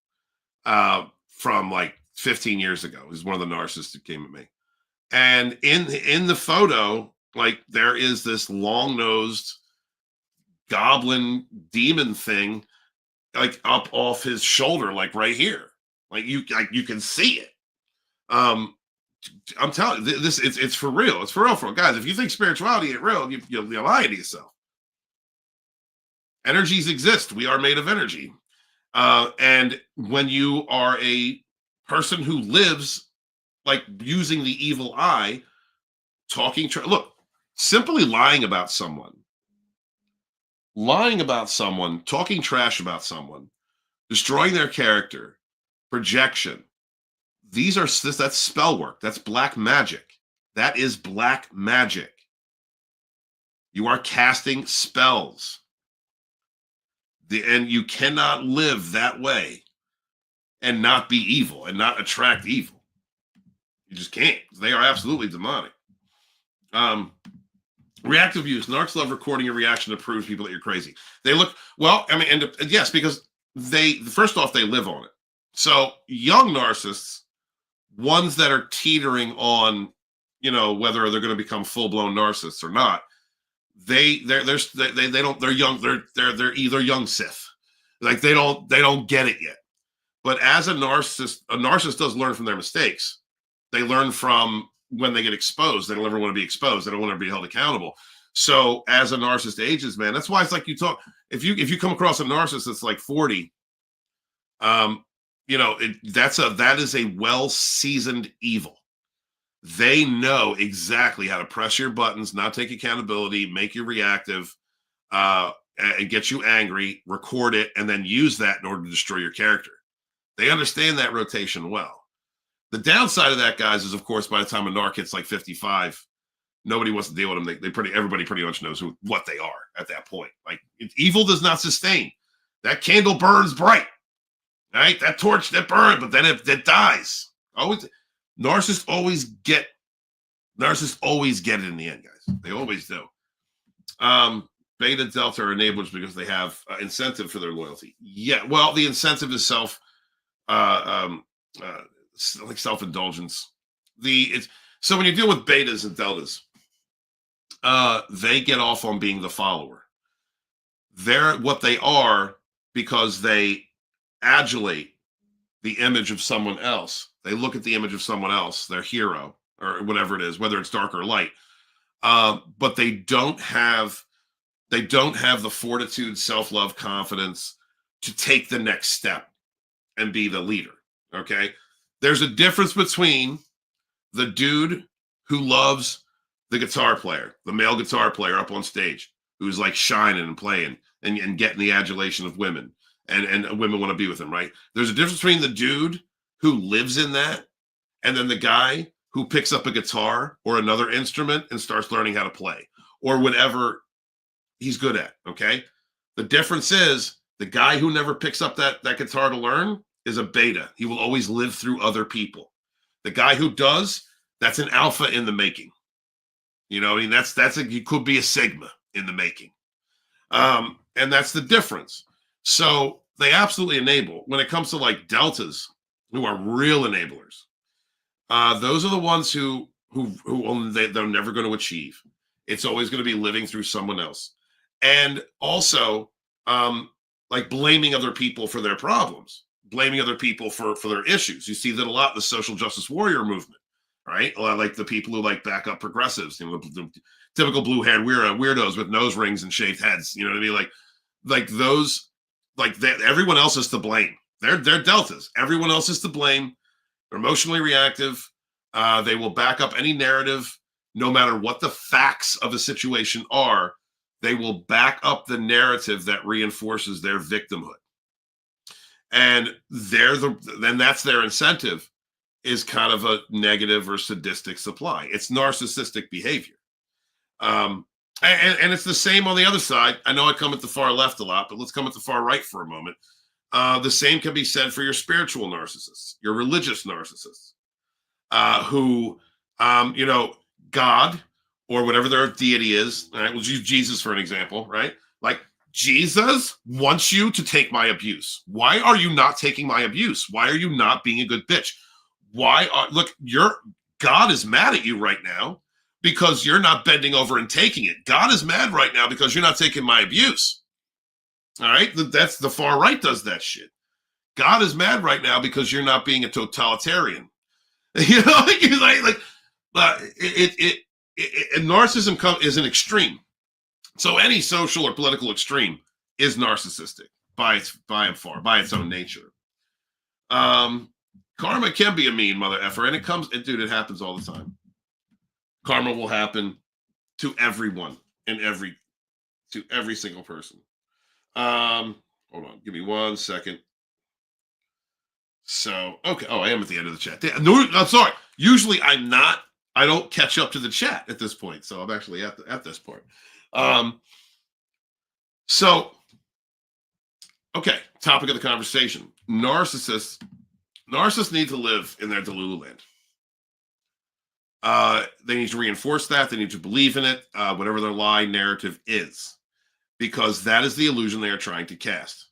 from like 15 years ago. It was one of the narcissists that came at me. And in the photo, like there is this long-nosed goblin demon thing, like up off his shoulder, like right here. Like you can see it. I'm telling you, this it's for real. It's for real, guys. If you think spirituality ain't real, you're lying to yourself. Energies exist. We are made of energy. And when you are a person who lives like using the evil eye, look, simply lying about someone, talking trash about someone, destroying their character, projection. That's spell work. That's black magic. That is black magic. You are casting spells. And you cannot live that way and not be evil and not attract evil. You just can't. They are absolutely demonic. Reactive use. Narcs love recording your reaction to prove people that you're crazy. They look, well, I mean, and yes, because first off, they live on it. So young narcissists, ones that are teetering on, whether they're going to become full-blown narcissists or not, they're young. They're either young Sith. Like they don't get it yet. But as a narcissist does learn from their mistakes. They learn from when they get exposed. They don't ever want to be exposed. They don't want to be held accountable. So as a narcissist ages, man, that's why it's like you talk. If you come across a narcissist that's like 40, that is a well-seasoned evil. They know exactly how to press your buttons, not take accountability, make you reactive, and get you angry, record it, and then use that in order to destroy your character. They understand that rotation well. The downside of that, guys, is, of course, by the time a narc hits like 55, nobody wants to deal with them. Everybody pretty much knows what they are at that point. Like, evil does not sustain. That candle burns bright, right? That torch, that burns, but then it dies. Narcissists always get it in the end, guys. They always do. Beta, Delta are enablers because they have incentive for their loyalty. Yeah, well, the incentive is self-indulgence. So when you deal with betas and deltas, they get off on being the follower. They're what they are because they adulate the image of someone else. They look at the image of someone else, their hero, or whatever it is, whether it's dark or light. But they don't have the fortitude, self-love, confidence to take the next step and be the leader. Okay. There's a difference between the dude who loves the guitar player, the male guitar player up on stage, who's like shining and playing and getting the adulation of women, and women want to be with him, right? There's a difference between the dude who lives in that and then the guy who picks up a guitar or another instrument and starts learning how to play or whatever he's good at, okay? The difference is the guy who never picks up that guitar to learn is a beta. He will always live through other people. The guy who does, that's an alpha in the making. He could be a sigma in the making. And that's the difference. So they absolutely enable. When it comes to like deltas, who are real enablers, those are the ones who they're never going to achieve. It's always going to be living through someone else. And also like blaming other people for their problems, blaming other people for their issues. You see that a lot in the social justice warrior movement, right? A lot like the people who like back up progressives, the typical blue-haired weirdos with nose rings and shaved heads. You know what I mean? Like those, like that. Everyone else is to blame. They're deltas. Everyone else is to blame. They're emotionally reactive. They will back up any narrative, no matter what the facts of a situation are. They will back up the narrative that reinforces their victimhood. And then that's their incentive, is kind of a negative or sadistic supply. It's narcissistic behavior. And it's the same on the other side. I know I come at the far left a lot, but let's come at the far right for a moment. The same can be said for your spiritual narcissists, your religious narcissists, who, God or whatever their deity is. All right, we'll use Jesus for an example, right? Like, Jesus wants you to take my abuse. Why are you not taking my abuse? Why are you not being a good bitch? Look, God is mad at you right now because you're not bending over and taking it. God is mad right now because you're not taking my abuse. All right, that's the far right does that shit. God is mad right now because you're not being a totalitarian. You know, narcissism is an extreme. So any social or political extreme is narcissistic by its own nature. Karma can be a mean mother effer, and it happens all the time. Karma will happen to everyone and to every single person. Hold on, give me 1 second. So, okay. Oh, I am at the end of the chat. No, I'm sorry. Usually I don't catch up to the chat at this point. So I'm actually at this point. Okay. Topic of the conversation. Narcissists need to live in their Delulu land. They need to reinforce that. They need to believe in it, whatever their lie narrative is, because that is the illusion they are trying to cast.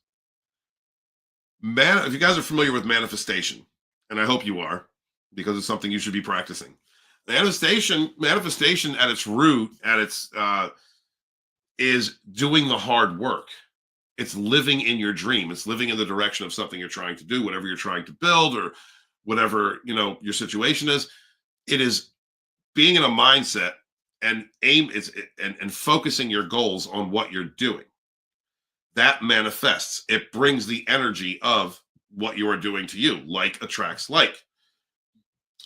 If you guys are familiar with manifestation, and I hope you are, because it's something you should be practicing. Manifestation at its root, is doing the hard work. It's living in your dream. It's living in the direction of something you're trying to do, whatever you're trying to build, or whatever your situation is. It is being in a mindset and and focusing your goals on what you're doing. That manifests. It brings the energy of what you are doing to you. Like attracts like.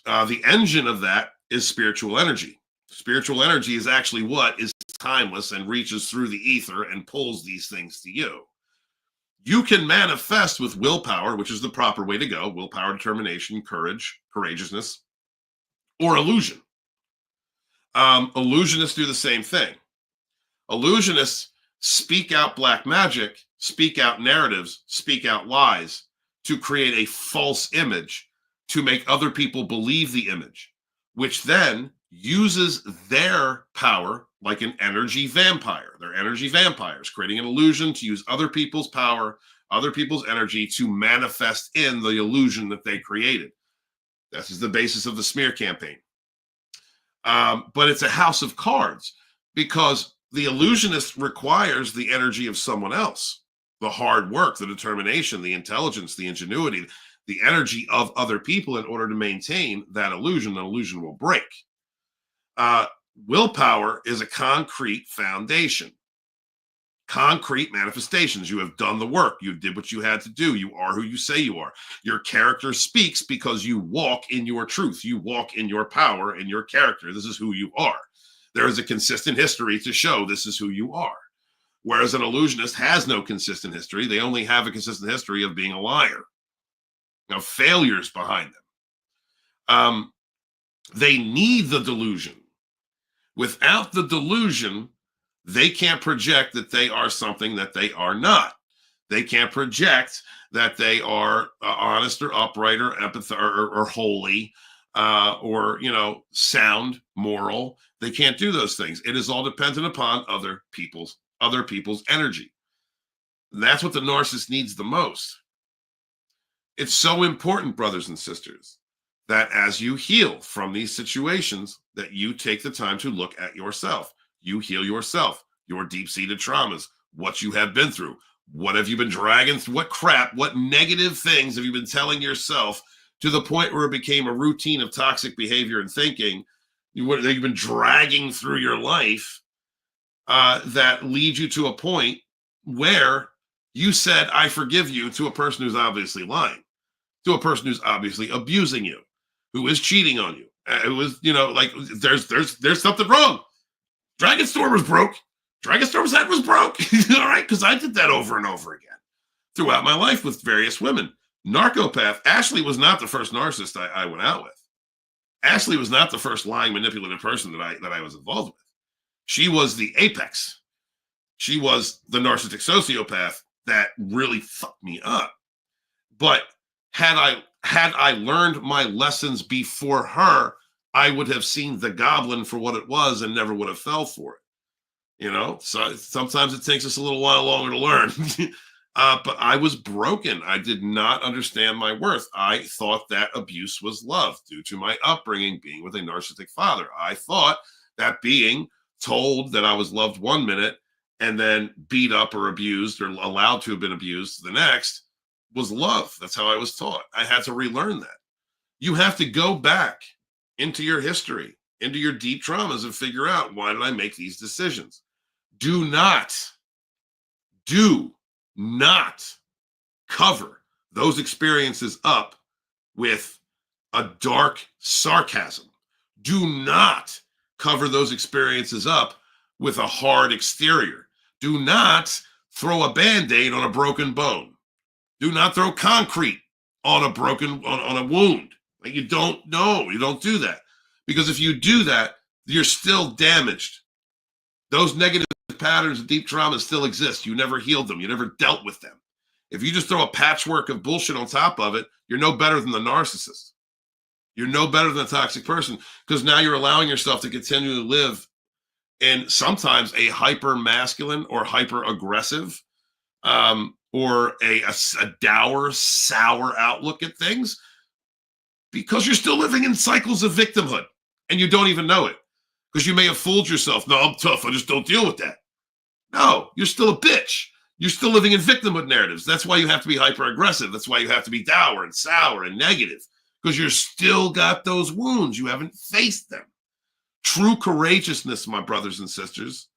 The engine of that is spiritual energy. Spiritual energy is actually what is timeless and reaches through the ether and pulls these things to you. You can manifest with willpower, which is the proper way to go. Willpower, determination, courage, courageousness, or illusion. Illusionists do the same thing. Illusionists speak out black magic, speak out narratives, speak out lies to create a false image to make other people believe the image, which then uses their power like an energy vampire. They're energy vampires, creating an illusion to use other people's power, other people's energy to manifest in the illusion that they created. This is the basis of the smear campaign. But it's a house of cards because the illusionist requires the energy of someone else, the hard work, the determination, the intelligence, the ingenuity, the energy of other people in order to maintain that illusion. The illusion will break. Willpower is a concrete foundation, concrete manifestations. You have done the work. You did what you had to do. You are who you say you are. Your character speaks because you walk in your truth. You walk in your power and your character. This is who you are. There is a consistent history to show this is who you are. Whereas an illusionist has no consistent history. They only have a consistent history of being a liar. Now, failures behind them. They need the delusion. Without the delusion, they can't project that they are something that they are not. They can't project that they are honest or upright or empathetic or holy or sound, moral. They can't do those things. It is all dependent upon other people's energy. And that's what the narcissist needs the most. It's so important, brothers and sisters, that as you heal from these situations, that you take the time to look at yourself. You heal yourself, your deep-seated traumas, what you have been through. What have you been dragging through? What crap, what negative things have you been telling yourself to the point where it became a routine of toxic behavior and thinking that you've been dragging through your life that lead you to a point where you said, I forgive you, to a person who's obviously lying, to a person who's obviously abusing you, who is cheating on you. It was, there's something wrong. Dragonstorm was broke. Dragonstorm's head was broke. All right, because I did that over and over again throughout my life with various women. Narcopath. Ashley was not the first narcissist I went out with. Ashley was not the first lying, manipulative person that I was involved with. She was the apex. She was the narcissistic sociopath that really fucked me up. But had I learned my lessons before her, I would have seen the goblin for what it was and never would have fell for it. You know, so sometimes it takes us a little while longer to learn. But I was broken. I did not understand my worth. I thought that abuse was love due to my upbringing, being with a narcissistic father. I thought that being told that I was loved one minute and then beat up or abused or allowed to have been abused the next was love. That's how I was taught. I had to relearn that. You have to go back into your history, into your deep traumas, and figure out, why did I make these decisions? Do not cover those experiences up with a dark sarcasm. Do not cover those experiences up with a hard exterior. Do not throw a Band-Aid on a broken bone. Do not throw concrete on a wound. Like, you don't know. You don't do that. Because if you do that, you're still damaged. Those negative patterns of deep trauma still exist. You never healed them. You never dealt with them. If you just throw a patchwork of bullshit on top of it, you're no better than the narcissist. You're no better than a toxic person, because now you're allowing yourself to continue to live in sometimes a hyper masculine or hyper aggressive or a dour, sour outlook at things, because you're still living in cycles of victimhood and you don't even know it, because you may have fooled yourself. No, I'm tough. I just don't deal with that. No, you're still a bitch. You're still living in victimhood narratives. That's why you have to be hyper aggressive. That's why you have to be dour and sour and negative, because you're still got those wounds. You haven't faced them. True courageousness, my brothers and sisters,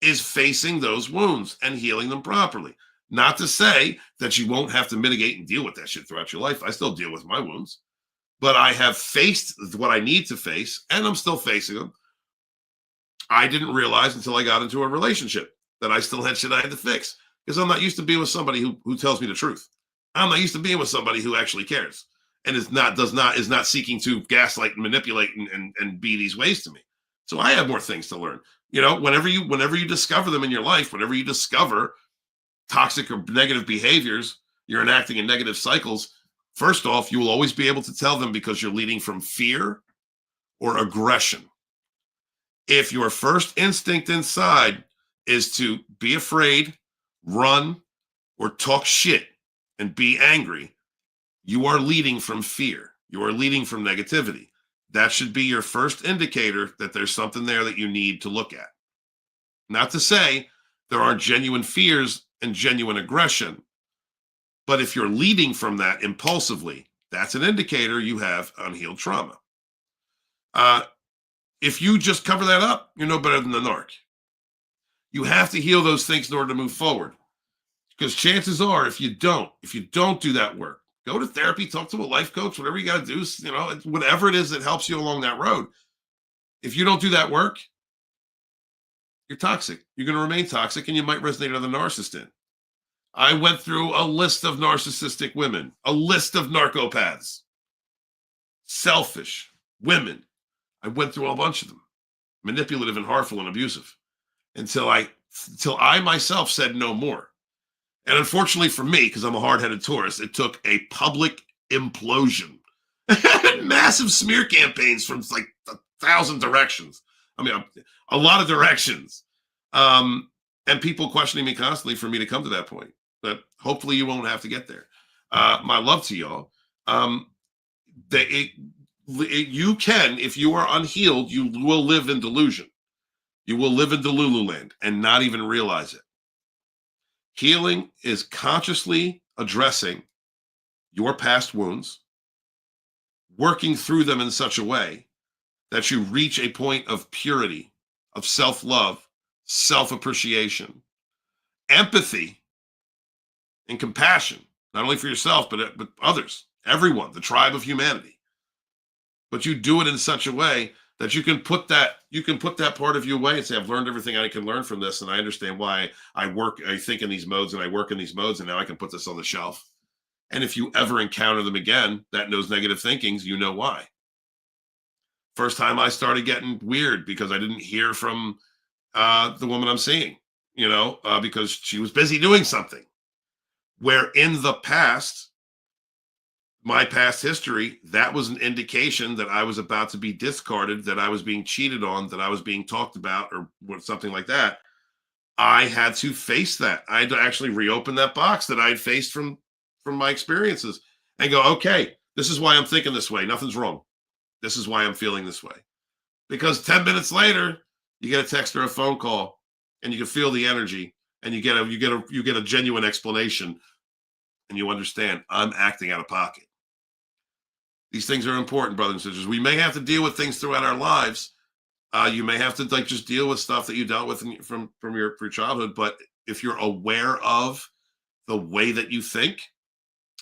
is facing those wounds and healing them properly. Not to say that you won't have to mitigate and deal with that shit throughout your life. I still deal with my wounds, but I have faced what I need to face, and I'm still facing them. I didn't realize until I got into a relationship that I still had shit I had to fix, because I'm not used to being with somebody who tells me the truth. I'm not used to being with somebody who actually cares and is not seeking to gaslight and manipulate and be these ways to me. So I have more things to learn. You know, whenever you discover them in your life, whenever you discover toxic or negative behaviors, you're enacting in negative cycles, first off, you will always be able to tell them because you're leading from fear or aggression. If your first instinct inside is to be afraid, run, or talk shit and be angry, you are leading from fear. You are leading from negativity. That should be your first indicator that there's something there that you need to look at. Not to say there aren't genuine fears and genuine aggression, but if you're leading from that impulsively, that's an indicator you have unhealed trauma. If you just cover that up, you're no better than the narc. You have to heal those things in order to move forward. Because chances are, if you don't do that work, go to therapy, talk to a life coach, whatever you got to do, you know, whatever it is that helps you along that road. If you don't do that work, you're toxic. You're going to remain toxic, and you might resonate on the narcissist end. I went through a list of narcissistic women, a list of narcopaths, selfish women. I went through a bunch of them, manipulative and harmful and abusive, until I myself said no more. And unfortunately for me, because I'm a hard-headed Taurus, it took a public implosion. Massive smear campaigns from like 1,000 directions. I mean, a lot of directions. And people questioning me constantly for me to come to that point. But hopefully you won't have to get there. My love to y'all. You can, if you are unhealed, you will live in delusion. You will live in Delulu land and not even realize it. Healing is consciously addressing your past wounds, working through them in such a way that you reach a point of purity, of self-love, self-appreciation, empathy, and compassion, not only for yourself, but others, everyone, the tribe of humanity. But you do it in such a way that you can put that part of you away and say, I've learned everything I can learn from this, and I understand why I think in these modes, and I work in these modes, and now I can put this on the shelf. And if you ever encounter them again, those negative thinkings, you know why. First time I started getting weird because I didn't hear from the woman I'm seeing, because she was busy doing something. Where in the past, my past history, that was an indication that I was about to be discarded, that I was being cheated on, that I was being talked about, or something like that. I had to face that. I had to actually reopen that box that I had faced from my experiences and go, okay, this is why I'm thinking this way. Nothing's wrong. This is why I'm feeling this way. Because 10 minutes later, you get a text or a phone call, and you can feel the energy, and you get a genuine explanation, and you understand I'm acting out of pocket. These things are important, brothers and sisters. We may have to deal with things throughout our lives. You may have to just deal with stuff that you dealt with from your childhood. But if you're aware of the way that you think,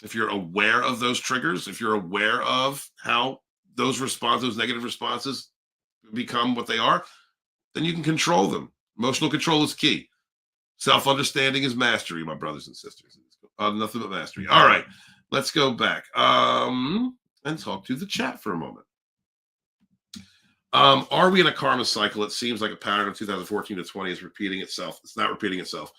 if you're aware of those triggers, if you're aware of how those negative responses become what they are, then you can control them. Emotional control is key. Self-understanding is mastery, my brothers and sisters. Nothing but mastery. All right, let's go back and talk to the chat for a moment. Are we in a karma cycle? It seems like a pattern of 2014 to 20 is repeating itself. It's not repeating itself.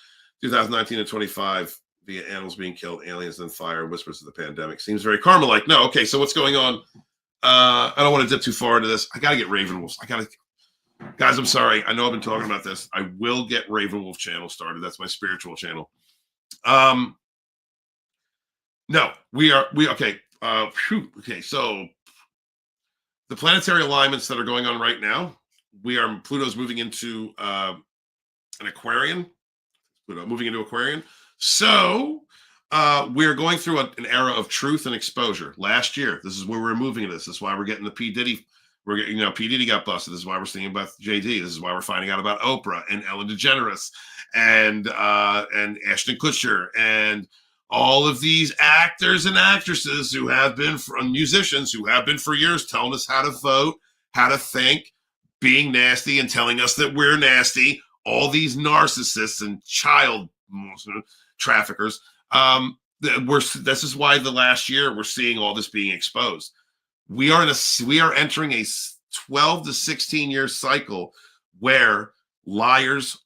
2019 to 25, via animals being killed, aliens, then fire, whispers of the pandemic. Seems very karma-like. No, okay, so what's going on? I don't want to dip too far into this. I got to get Ravenwolf. Guys, I'm sorry. I know I've been talking about this. I will get Ravenwolf channel started. That's my spiritual channel. No, okay. Okay, so the planetary alignments that are going on right now, Pluto's moving into an Aquarian. Moving into Aquarian. So we're going through an era of truth and exposure. Last year, this is where we're moving to this. This is why we're getting the P. Diddy. We're getting, P. Diddy got busted. This is why we're seeing about JD. This is why we're finding out about Oprah and Ellen DeGeneres and Ashton Kutcher and all of these actors and actresses who have been musicians who have been for years telling us how to vote, how to think, being nasty and telling us that we're nasty. All these narcissists and child traffickers. This is why the last year we're seeing all this being exposed. We are entering a 12 to 16 year cycle where liars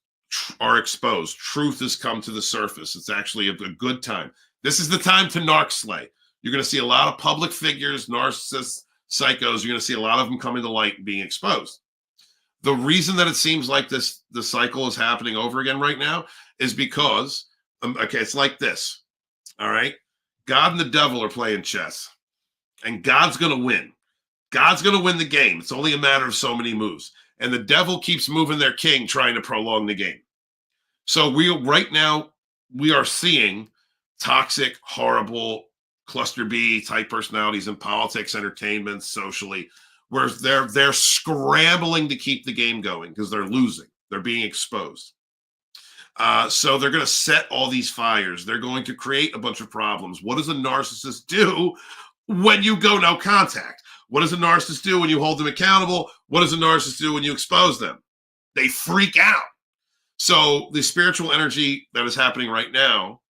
are exposed. Truth has come to the surface. It's actually a good time. This is the time to narc slay. You're going to see a lot of public figures, narcissists, psychos. You're going to see a lot of them coming to light and being exposed. The reason that it seems like the cycle is happening over again right now is because, it's like this. All right. God and the devil are playing chess, and God's going to win. God's going to win the game. It's only a matter of so many moves. And the devil keeps moving their king, trying to prolong the game. So right now, we are seeing toxic, horrible, cluster B type personalities in politics, entertainment, socially, where they're scrambling to keep the game going because they're losing. They're being exposed. So they're going to set all these fires. They're going to create a bunch of problems. What does a narcissist do when you go no contact? What does a narcissist do when you hold them accountable? What does a narcissist do when you expose them? They freak out. So the spiritual energy that is happening right now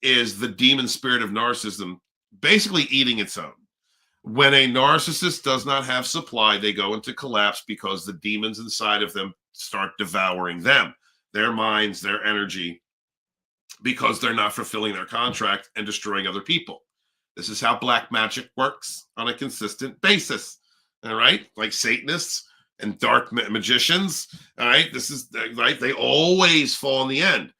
is the demon spirit of narcissism basically eating its own. When a narcissist does not have supply, they go into collapse because the demons inside of them start devouring them, their minds, their energy, because they're not fulfilling their contract and destroying other people. This is how black magic works on a consistent basis. All right. Like Satanists and dark magicians. All right. This is right. They always fall in the end.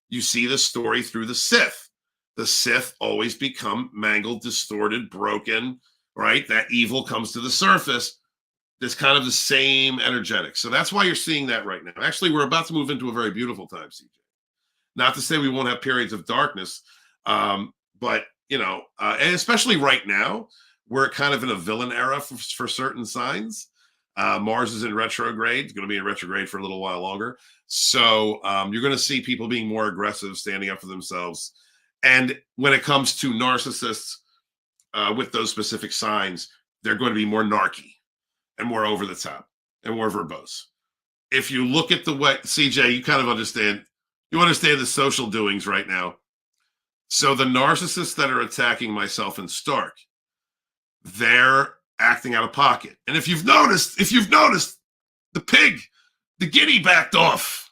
You see the story through the Sith. The Sith always become mangled, distorted, broken. Right. That evil comes to the surface. It's kind of the same energetic. So that's why you're seeing that right now. Actually, we're about to move into a very beautiful time, CJ. Not to say we won't have periods of darkness, but and especially right now, we're kind of in a villain era for certain signs. Mars is in retrograde. It's going to be in retrograde for a little while longer. So you're going to see people being more aggressive, standing up for themselves. And when it comes to narcissists with those specific signs, they're going to be more narky and more over the top and more verbose. If you look at the way, CJ, you kind of understand. You understand the social doings right now. So the narcissists that are attacking myself and Stark, they're acting out of pocket. And if you've noticed, the pig, the guinea backed off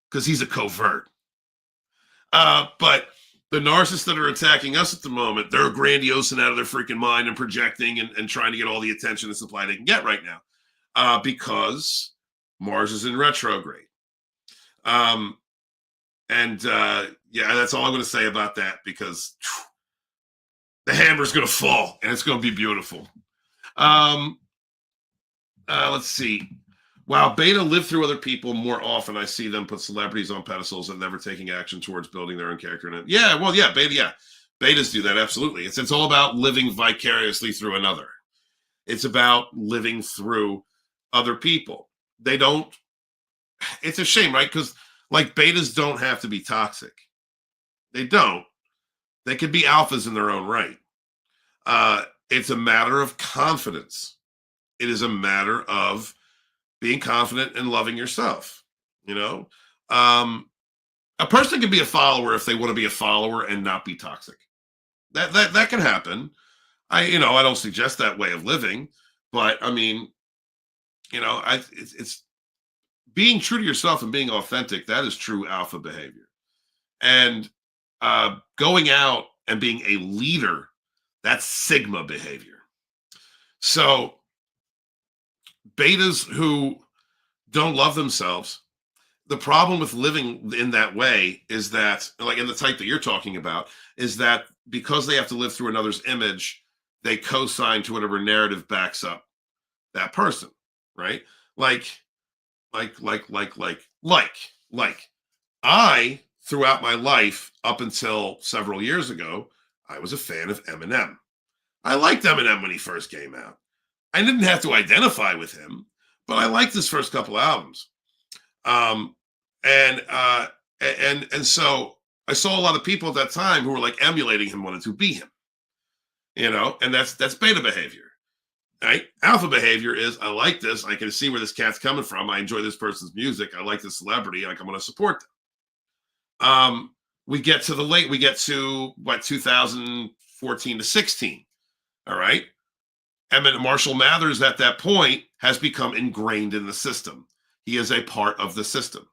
because he's a covert. But The narcissists that are attacking us at the moment, they're grandiose and out of their freaking mind and projecting and trying to get all the attention and supply they can get right now, because Mars is in retrograde. Yeah, that's all I'm going to say about that, because the hammer's going to fall and it's going to be beautiful. Let's see. Wow, beta live through other people more often. I see them put celebrities on pedestals and never taking action towards building their own character. Yeah, well, yeah, beta, yeah. Betas do that, absolutely. It's all about living vicariously through another. It's about living through other people. They don't, it's a shame, right? Because like betas don't have to be toxic. They don't. They could be alphas in their own right. It's a matter of confidence. It is a matter of being confident and loving yourself. You know, a person can be a follower if they want to be a follower and not be toxic. That can happen. I don't suggest that way of living, but I mean, it's being true to yourself and being authentic. That is true alpha behavior. And going out and being a leader, that's sigma behavior. So betas who don't love themselves, the problem with living in that way is that, like in the type that you're talking about, is that because they have to live through another's image, they co-sign to whatever narrative backs up that person, right? Like I, throughout my life, up until several years ago, I was a fan of Eminem. I liked Eminem when he first came out. I didn't have to identify with him, but I liked his first couple albums. And so I saw a lot of people at that time who were like emulating him, wanted to be him, and that's beta behavior, right? Alpha behavior is, I like this. I can see where this cat's coming from. I enjoy this person's music. I like this celebrity. Like, I'm going to support them. We get to 2014 to 16. All right. And Marshall Mathers at that point has become ingrained in the system. He is a part of the system.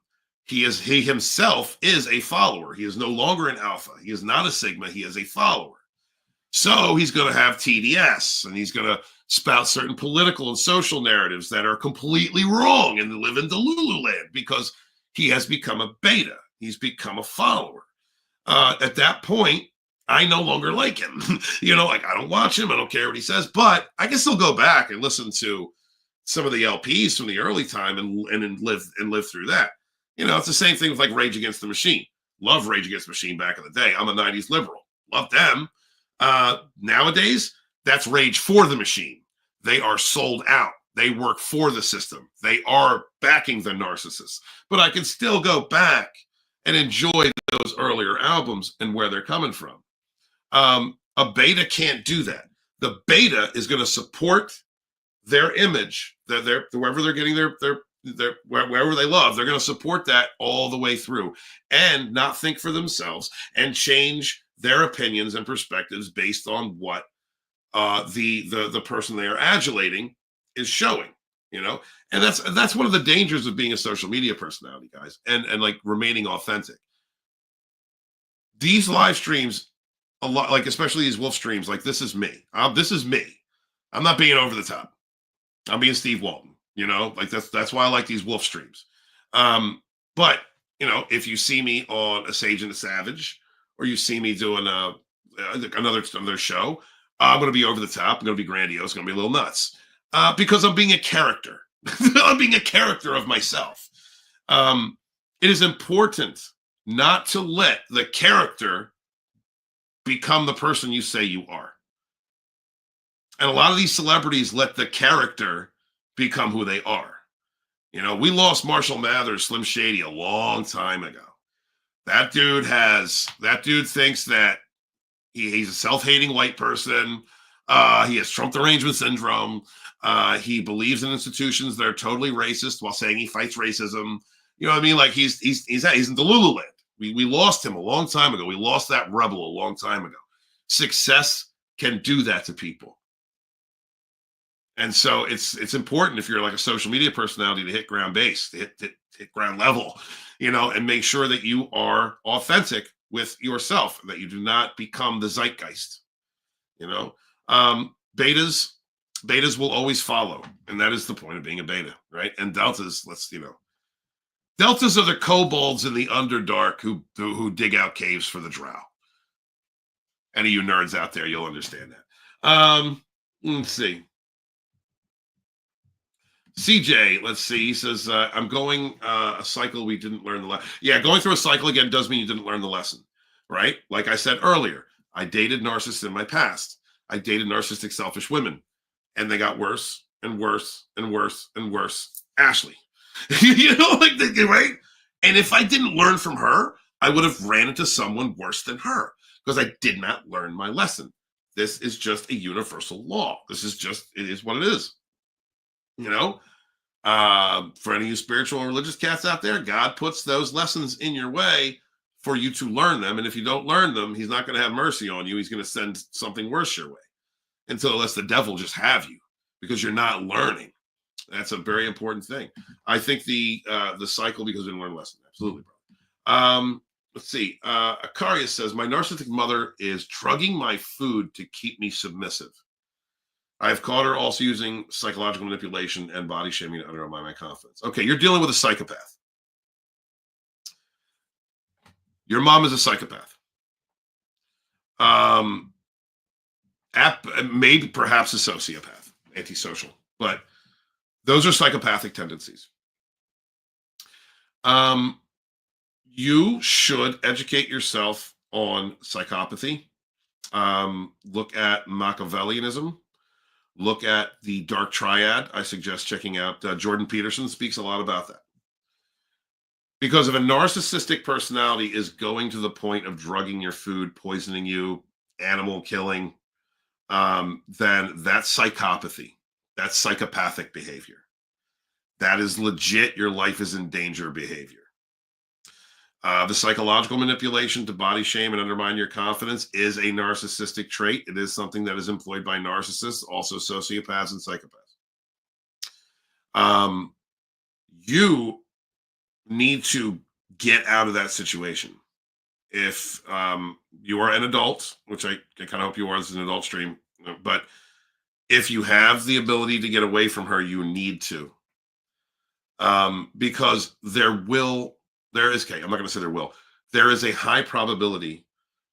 He himself is a follower. He is no longer an alpha. He is not a sigma. He is a follower. So he's going to have TDS, and he's going to spout certain political and social narratives that are completely wrong and live in Delulu land because he has become a beta. He's become a follower. At that point, I no longer like him. Like, I don't watch him. I don't care what he says, but I can still go back and listen to some of the LPs from the early time and live through that. It's the same thing with like Rage Against the Machine. Love Rage Against the Machine back in the day. I'm a 90s liberal. Love them. Nowadays, that's Rage for the Machine. They are sold out. They work for the system. They are backing the narcissists. But I can still go back and enjoy those earlier albums and where they're coming from. A beta can't do that. The beta is going to support their image, wherever they're getting their wherever they love, they're going to support that all the way through and not think for themselves and change their opinions and perspectives based on what the person they are adulating is showing, and that's one of the dangers of being a social media personality, guys, and like remaining authentic. These live streams, a lot, like especially these wolf streams, like this is me. This is me. I'm not being over the top. I'm being Steve Walton. Like that's why I like these wolf streams. But if you see me on A Sage and a Savage, or you see me doing another show, I'm going to be over the top. I'm going to be grandiose. Going to be a little nuts because I'm being a character. I'm being a character of myself. It is important not to let the character become the person you say you are. And a lot of these celebrities let the character become who they are. We lost Marshall Mathers, Slim Shady, a long time ago. That dude thinks that he's a self-hating white person. He has Trump derangement syndrome. He believes in institutions that are totally racist while saying he fights racism. You know what I mean? Like he's in Delulu land. We lost him a long time ago. We lost that rebel a long time ago. Success can do that to people. And so it's important if you're like a social media personality to hit ground base, to hit ground level, and make sure that you are authentic with yourself, that you do not become the zeitgeist. Betas will always follow, and that is the point of being a beta, right? And deltas, deltas are the kobolds in the Underdark who dig out caves for the drow. Any of you nerds out there, you'll understand that. Let's see. CJ, let's see. He says, I'm going a cycle we didn't learn the lesson. Yeah, going through a cycle again does mean you didn't learn the lesson, right? Like I said earlier, I dated narcissists in my past. I dated narcissistic, selfish women, and they got worse and worse and worse and worse. Ashley, right? And if I didn't learn from her, I would have ran into someone worse than her because I did not learn my lesson. This is just a universal law. It is what it is. For any of you spiritual and religious cats out there, God puts those lessons in your way for you to learn them. And if you don't learn them, he's not going to have mercy on you. He's going to send something worse your way until lets the devil just have you because you're not learning. That's a very important thing. I think the cycle because we didn't learn a lesson. Absolutely, bro. Let's see. Akarius says, my narcissistic mother is drugging my food to keep me submissive. I've caught her also using psychological manipulation and body shaming to undermine my confidence. Okay, you're dealing with a psychopath. Your mom is a psychopath. Maybe perhaps a sociopath, antisocial, but those are psychopathic tendencies. You should educate yourself on psychopathy. Look at Machiavellianism. Look at the Dark Triad. I suggest checking out Jordan Peterson speaks a lot about that. Because if a narcissistic personality is going to the point of drugging your food, poisoning you, animal killing, then that's psychopathy. That's psychopathic behavior. That is legit. Your life is in danger behavior. The psychological manipulation to body shame and undermine your confidence is a narcissistic trait. It is something that is employed by narcissists, also sociopaths and psychopaths. You need to get out of that situation. If you are an adult, which I kind of hope you are, this is an adult stream, but if you have the ability to get away from her, you need to. Because I'm not going to say there will. There is a high probability.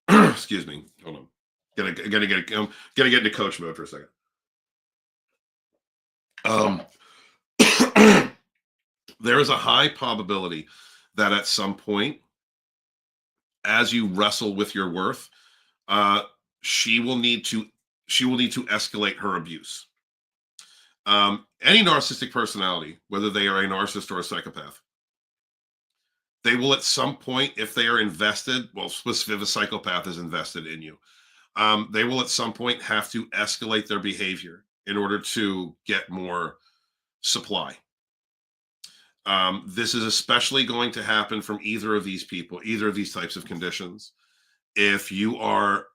Excuse me. Hold on. Gotta get into coach mode for a second. There is a high probability that at some point, as you wrestle with your worth, she will need to escalate her abuse. Any narcissistic personality, whether they are a narcissist or a psychopath, they will at some point, if they are invested, well, specifically if a psychopath is invested in you, they will at some point have to escalate their behavior in order to get more supply. This is especially going to happen from either of these people, either of these types of conditions. If you are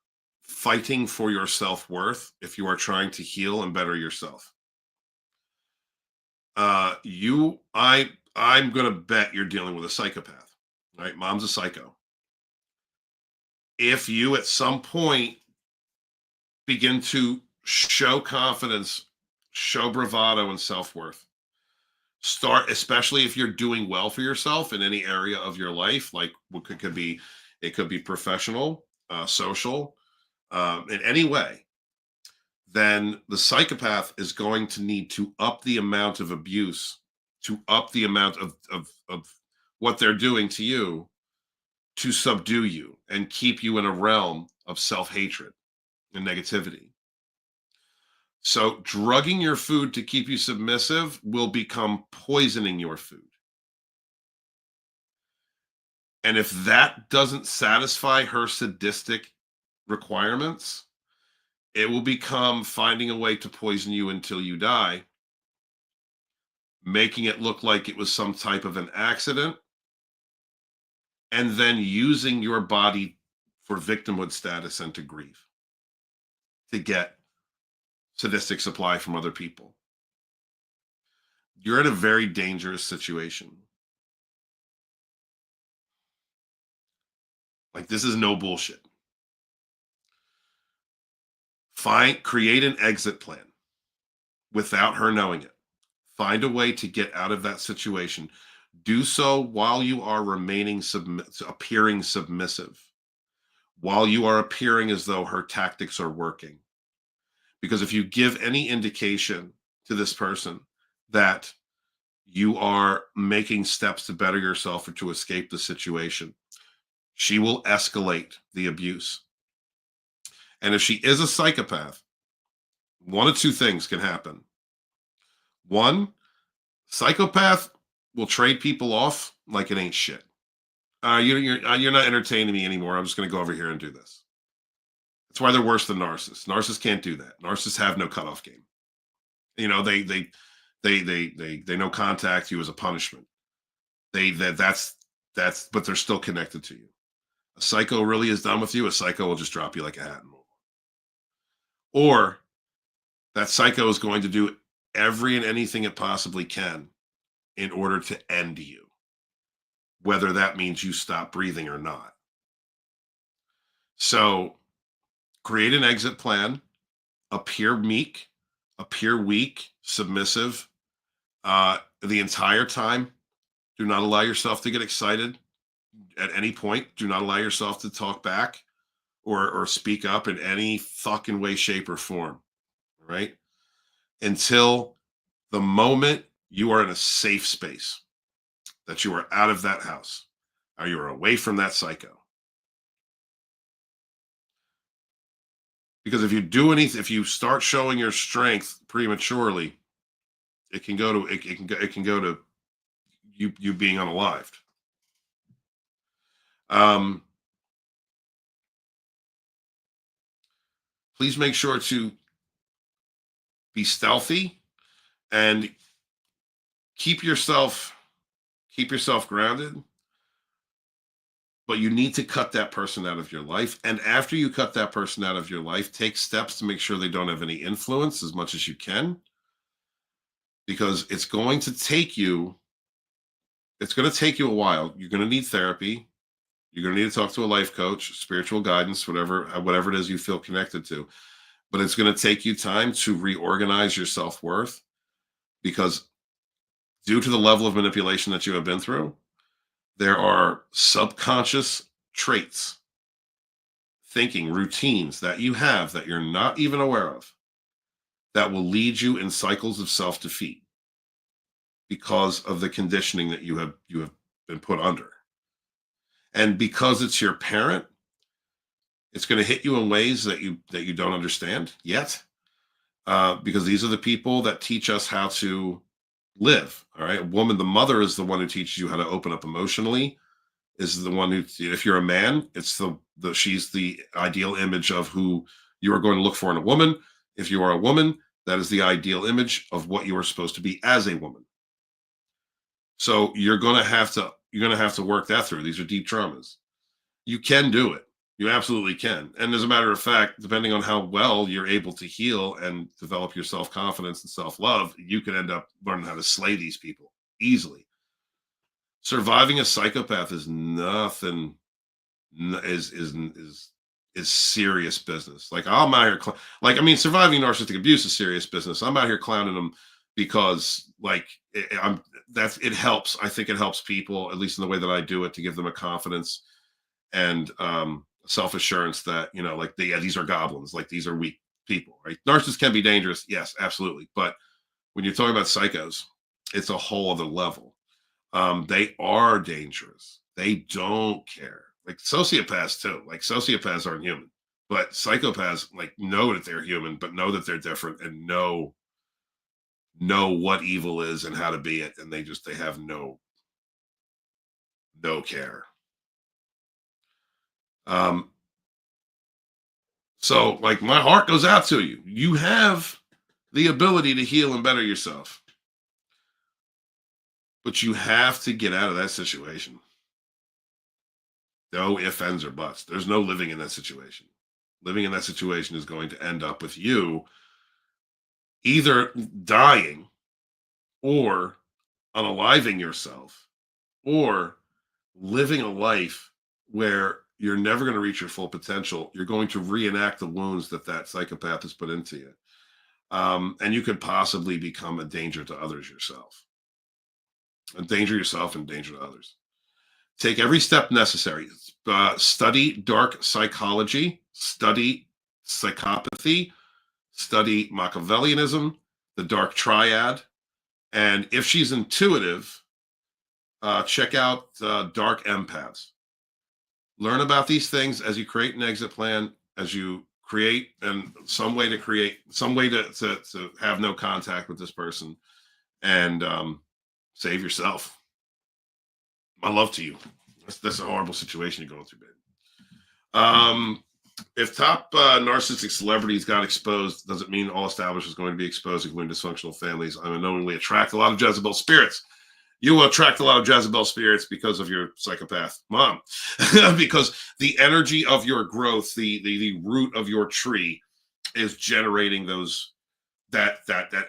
fighting for your self-worth, if you are trying to heal and better yourself, I'm going to bet you're dealing with a psychopath, right? Mom's a psycho. If you at some point begin to show confidence, show bravado and self-worth, especially if you're doing well for yourself in any area of your life, like it could be professional, social, in any way, then the psychopath is going to need to up the amount of abuse, to up the amount of what they're doing to you, to subdue you and keep you in a realm of self-hatred and negativity. So drugging your food to keep you submissive will become poisoning your food. And if that doesn't satisfy her sadistic requirements, it will become finding a way to poison you until you die, making it look like it was some type of an accident, and then using your body for victimhood status and to grieve, to get sadistic supply from other people. You're in a very dangerous situation. Like, this is no bullshit. Create an exit plan without her knowing it. Find a way to get out of that situation. Do so while you are appearing submissive, while you are appearing as though her tactics are working. Because if you give any indication to this person that you are making steps to better yourself or to escape the situation, she will escalate the abuse. And if she is a psychopath, one of two things can happen. One, psychopath will trade people off like it ain't shit. You're not entertaining me anymore. I'm just going to go over here and do this. That's why they're worse than narcissists. Narcissists can't do that. Narcissists have no cutoff game. You know, they no contact you as a punishment. That's but they're still connected to you. A psycho really is done with you. A psycho will just drop you like a hat and move on. Or that psycho is going to do every and anything it possibly can in order to end you, whether that means you stop breathing or not. So create an exit plan, appear meek, appear weak, submissive. The entire time, do not allow yourself to get excited at any point. Do not allow yourself to talk back or speak up in any fucking way, shape, or form. Right? Until the moment you are in a safe space, that you are out of that house, or you are away from that psycho. Because if you do anything, if you start showing your strength prematurely, it can go to you being unalived. Please make sure to be stealthy and keep yourself grounded. But you need to cut that person out of your life. And after you cut that person out of your life, take steps to make sure they don't have any influence as much as you can. Because it's going to take you a while. You're going to need therapy. You're going to need to talk to a life coach, spiritual guidance, whatever it is you feel connected to. But it's going to take you time to reorganize your self-worth, because due to the level of manipulation that you have been through, there are subconscious traits, thinking, routines that you have that you're not even aware of, that will lead you in cycles of self-defeat because of the conditioning that you have been put under. And because it's your parent, it's going to hit you in ways that you don't understand yet, because these are the people that teach us how to live. All right, the mother is the one who teaches you how to open up emotionally. Is the one who, if you're a man, it's she's the ideal image of who you are going to look for in a woman. If you are a woman, that is the ideal image of what you are supposed to be as a woman. So you're going to have to work that through. These are deep traumas. You can do it. You absolutely can. And as a matter of fact, depending on how well you're able to heal and develop your self-confidence and self-love, you can end up learning how to slay these people easily. Surviving a psychopath is nothing, is serious business. Like, I'm out here, surviving narcissistic abuse is serious business. I'm out here clowning them because, like, it helps. I think it helps people, at least in the way that I do it, to give them a confidence and self-assurance that, these are goblins, like, these are weak people, right? Narcissists can be dangerous, yes, absolutely. But when you're talking about psychos, it's a whole other level. They are dangerous. They don't care. Like sociopaths too. Like, sociopaths aren't human, but psychopaths, like, know that they're human, but know that they're different and know what evil is and how to be it, and they have no care. So, like, my heart goes out to you. You have the ability to heal and better yourself, but you have to get out of that situation. No ifs, ands, or buts. There's no living in that situation. Living in that situation is going to end up with you either dying or unaliving yourself, or living a life where you're never going to reach your full potential. You're going to reenact the wounds that that psychopath has put into you. And you could possibly become a danger to others yourself. Endanger yourself and danger to others. Take every step necessary. Study dark psychology, study psychopathy, study Machiavellianism, the dark triad. And if she's intuitive, check out dark empaths. Learn about these things as you create an exit plan, as you create and some way to have no contact with this person, and save yourself. My love to you. That's a horrible situation you're going through, baby. If top narcissistic celebrities got exposed, doesn't mean all established is going to be exposed, including dysfunctional families. I unknowingly attract a lot of Jezebel spirits. You will attract a lot of Jezebel spirits because of your psychopath mom, because the energy of your growth, the root of your tree, is generating that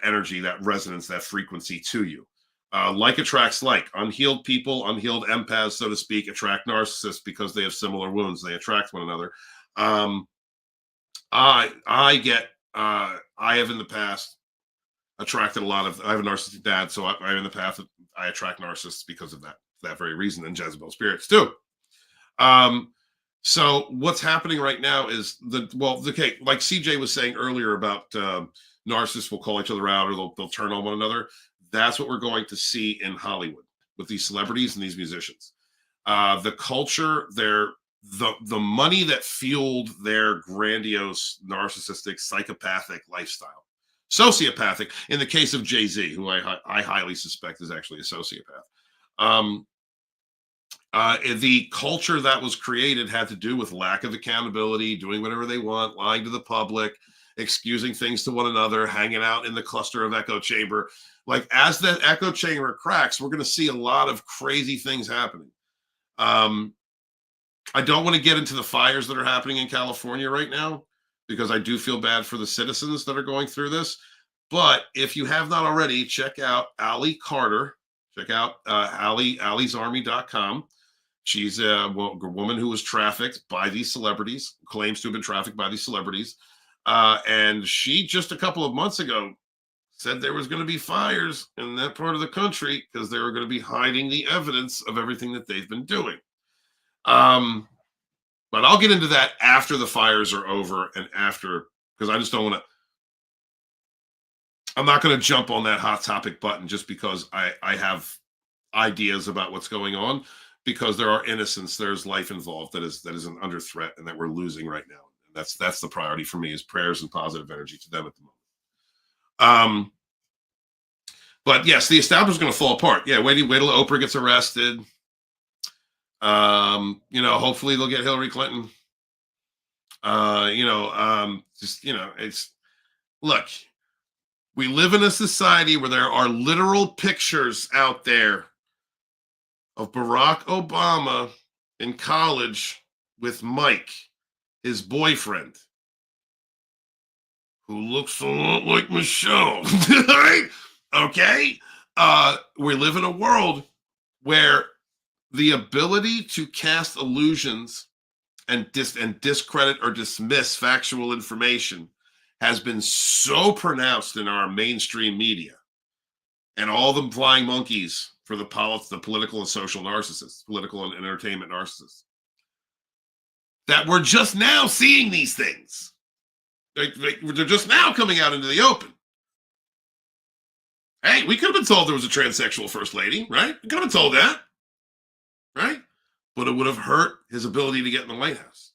energy, that resonance, that frequency to you. Like attracts like. Unhealed people, unhealed empaths, so to speak, attract narcissists because they have similar wounds. They attract one another. I have in the past attracted a lot of, I have a narcissistic dad, so I in the past I attract narcissists because of that very reason, and Jezebel spirits too. So what's happening right now is like CJ was saying earlier about narcissists will call each other out, or they'll turn on one another. That's what we're going to see in Hollywood with these celebrities and these musicians. The culture, the money that fueled their grandiose, narcissistic, psychopathic lifestyle. Sociopathic, in the case of Jay-Z, who I highly suspect is actually a sociopath. The culture that was created had to do with lack of accountability, doing whatever they want, lying to the public, excusing things to one another, hanging out in the cluster of echo chamber. Like, as that echo chamber cracks, we're going to see a lot of crazy things happening. I don't want to get into the fires that are happening in California right now, because I do feel bad for the citizens that are going through this. But if you have not already, check out Allie Carter. Check out Allie'sArmy.com. She's a woman who was trafficked by these celebrities, claims to have been trafficked by these celebrities. And she just a couple of months ago said there was going to be fires in that part of the country because they were going to be hiding the evidence of everything that they've been doing. But I'll get into that after the fires are over, and after, because I just don't want to, I'm not going to jump on that hot topic button just because I have ideas about what's going on, because there are innocents, there's life involved that is under threat and that we're losing right now. And that's the priority for me, is prayers and positive energy to them at the moment. But yes, the establishment is going to fall apart. Yeah, wait till Oprah gets arrested. Hopefully they'll get Hillary Clinton. Look, we live in a society where there are literal pictures out there of Barack Obama in college with Mike, his boyfriend, who looks a lot like Michelle. Right? Okay? We live in a world where the ability to cast illusions and discredit or dismiss factual information has been so pronounced in our mainstream media, and all the flying monkeys for the political and social narcissists, political and entertainment narcissists, that we're just now seeing these things. They're just now coming out into the open. Hey, we could have been told there was a transsexual first lady, right? We could have been told that, right? But it would have hurt his ability to get in the White House,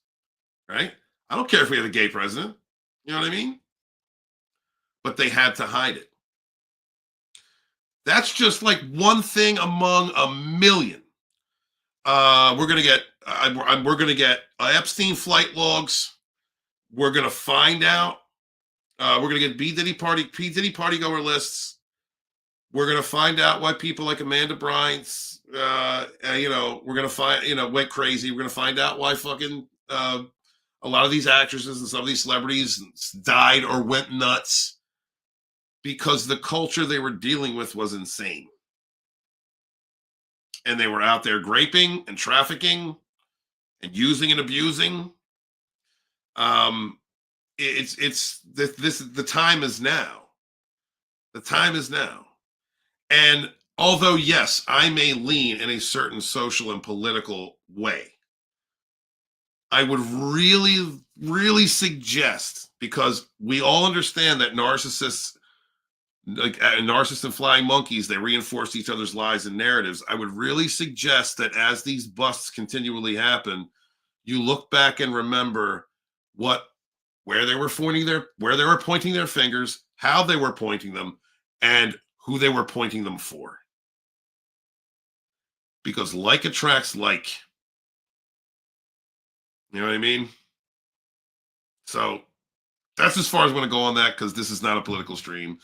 right? I don't care if we had a gay president. You know what I mean? But they had to hide it. That's just like one thing among a million. We're gonna get Epstein flight logs. We're gonna find out. We're gonna get P Diddy partygoer lists. We're gonna find out why people like Amanda Bynes, we're gonna find, went crazy. We're gonna find out why fucking a lot of these actresses and some of these celebrities died or went nuts, because the culture they were dealing with was insane. And they were out there graping and trafficking and using and abusing, the time is now. The time is now. And although, yes, I may lean in a certain social and political way, I would really, really suggest, because we all understand that narcissists, like narcissists and flying monkeys, they reinforce each other's lies and narratives. I would really suggest that as these busts continually happen, you look back and remember where they were pointing their fingers, how they were pointing them, and who they were pointing them for. Because like attracts like. You know what I mean? So that's as far as I'm going to go on that, because this is not a political stream.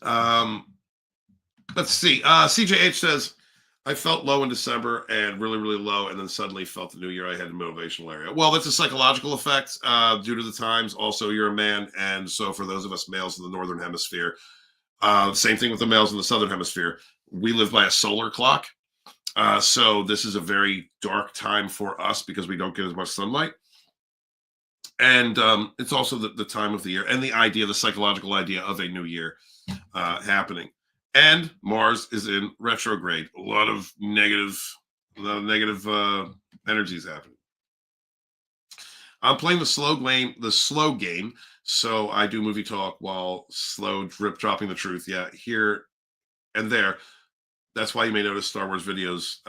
Let's see. CJH says, I felt low in December and really, really low, and then suddenly felt the new year I had a motivational area. Well, that's a psychological effect due to the times. Also, you're a man, and so for those of us males in the Northern Hemisphere, same thing with the males in the Southern Hemisphere. We live by a solar clock. So this is a very dark time for us because we don't get as much sunlight. And it's also the time of the year and the psychological idea of a new year happening. And Mars is in retrograde. A lot of negative energies happening. I'm playing the slow game. So I do movie talk while slow drip dropping the truth. Yeah, here and there. That's why you may notice Star Wars videos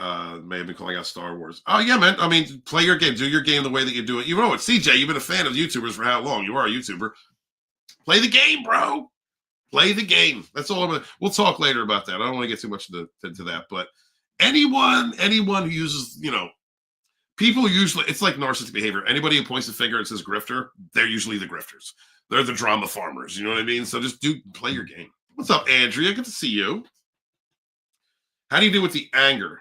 may have been calling out Star Wars. Oh, yeah, man. I mean, play your game. Do your game the way that you do it. You know it. CJ, you've been a fan of YouTubers for how long? You are a YouTuber. Play the game, bro. Play the game. That's all. We'll talk later about that. I don't want to get too much into that. But anyone who uses, people usually, it's like narcissistic behavior. Anybody who points the finger and says grifter, they're usually the grifters. They're the drama farmers. You know what I mean? So just play your game. What's up, Andrea? Good to see you. How do you deal with the anger?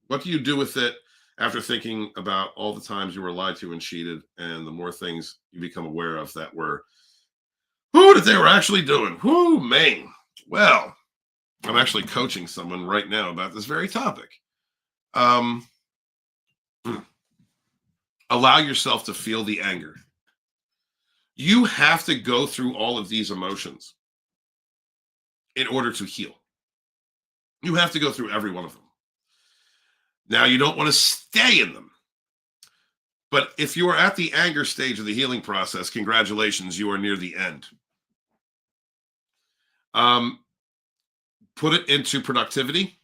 What do you do with it after thinking about all the times you were lied to and cheated, and the more things you become aware of that they were actually doing? Whoo, man. Well, I'm actually coaching someone right now about this very topic. Allow yourself to feel the anger. You have to go through all of these emotions in order to heal. You have to go through every one of them. Now, you don't want to stay in them. But if you are at the anger stage of the healing process, congratulations, you are near the end. Put it into productivity.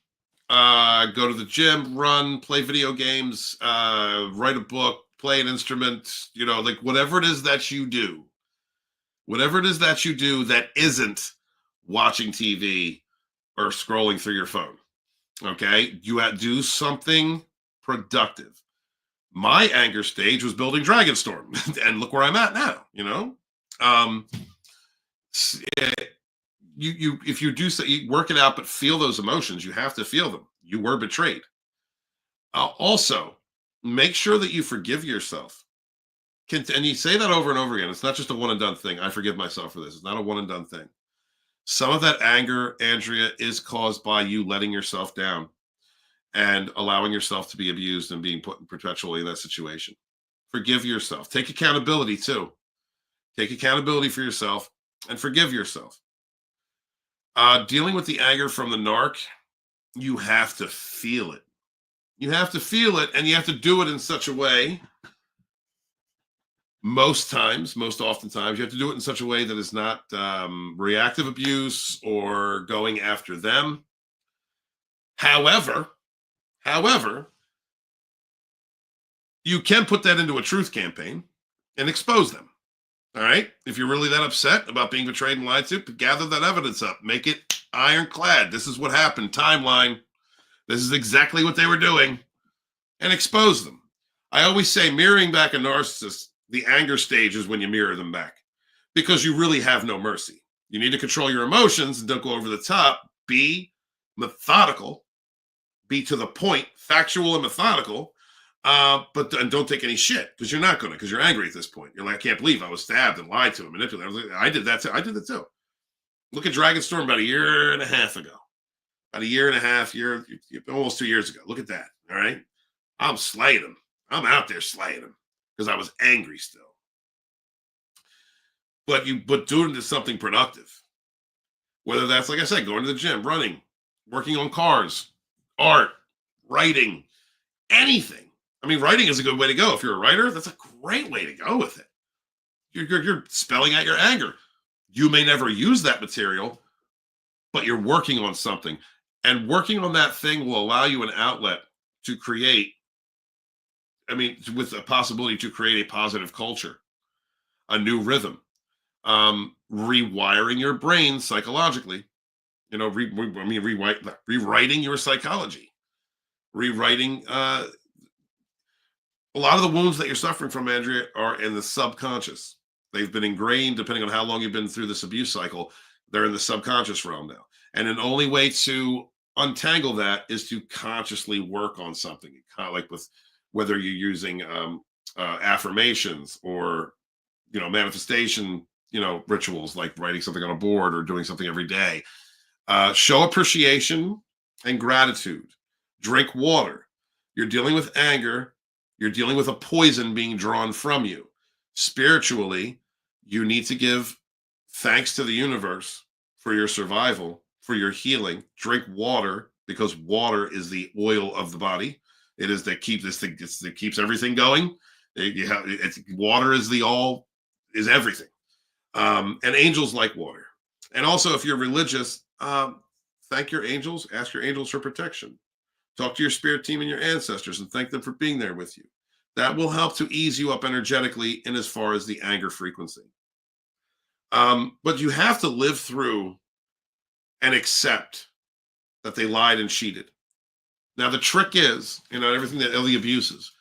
Go to the gym, run, play video games, write a book, play an instrument, like whatever it is that you do. Whatever it is that you do that isn't watching TV or scrolling through your phone. Okay? You have to do something productive. My anger stage was building Dragonstorm, and look where I'm at now, if you do so, you work it out, but feel those emotions. You have to feel them. You were betrayed. Also, make sure that you forgive yourself. And you say that over and over again. It's not just a one and done thing. I forgive myself for this. It's not a one and done thing. Some of that anger, Andrea, is caused by you letting yourself down and allowing yourself to be abused and being put perpetually in that situation. Forgive yourself. Take accountability too. Take accountability for yourself and forgive yourself. Dealing with the anger from the narc, you have to feel it. You have to feel it, and you have to do it in such a way. Most oftentimes, you have to do it in such a way that is not reactive abuse or going after them. However, you can put that into a truth campaign and expose them. All right? If you're really that upset about being betrayed and lied to, gather that evidence up. Make it ironclad. This is what happened. Timeline. This is exactly what they were doing. And expose them. I always say mirroring back a narcissist, the anger stage is when you mirror them back, because you really have no mercy. You need to control your emotions and don't go over the top. Be methodical, be to the point, factual and methodical, but don't take any shit, because you're not going to, because you're angry at this point. You're like, I can't believe I was stabbed and lied to and manipulated. I did that too. I did it too. Look at Dragonstorm about a year and a half ago. About a year and a half, almost 2 years ago. Look at that. All right. I'm slaying them. I'm out there slaying them because I was angry still. But do it into something productive. Whether that's, like I said, going to the gym, running, working on cars, art, writing, anything. I mean, writing is a good way to go. If you're a writer, that's a great way to go with it. You're spelling out your anger. You may never use that material, but you're working on something. And working on that thing will allow you an outlet to create, with a possibility to create a positive culture, a new rhythm, rewiring your brain psychologically, rewriting your psychology, rewriting, a lot of the wounds that you're suffering from, Andrea, are in the subconscious. They've been ingrained, depending on how long you've been through this abuse cycle, they're in the subconscious realm now. And an only way to untangle that is to consciously work on something, kind of like with whether you're using affirmations or, manifestation, rituals like writing something on a board or doing something every day. Show appreciation and gratitude. Drink water. You're dealing with anger. You're dealing with a poison being drawn from you. Spiritually, you need to give thanks to the universe for your survival, for your healing. Drink water, because water is the oil of the body. It is that keeps everything going. Water is is everything. And angels like water. And also, if you're religious, thank your angels, ask your angels for protection. Talk to your spirit team and your ancestors and thank them for being there with you. That will help to ease you up energetically in as far as the anger frequency. But you have to live through and accept that they lied and cheated. Now, the trick is, everything that all the abuses,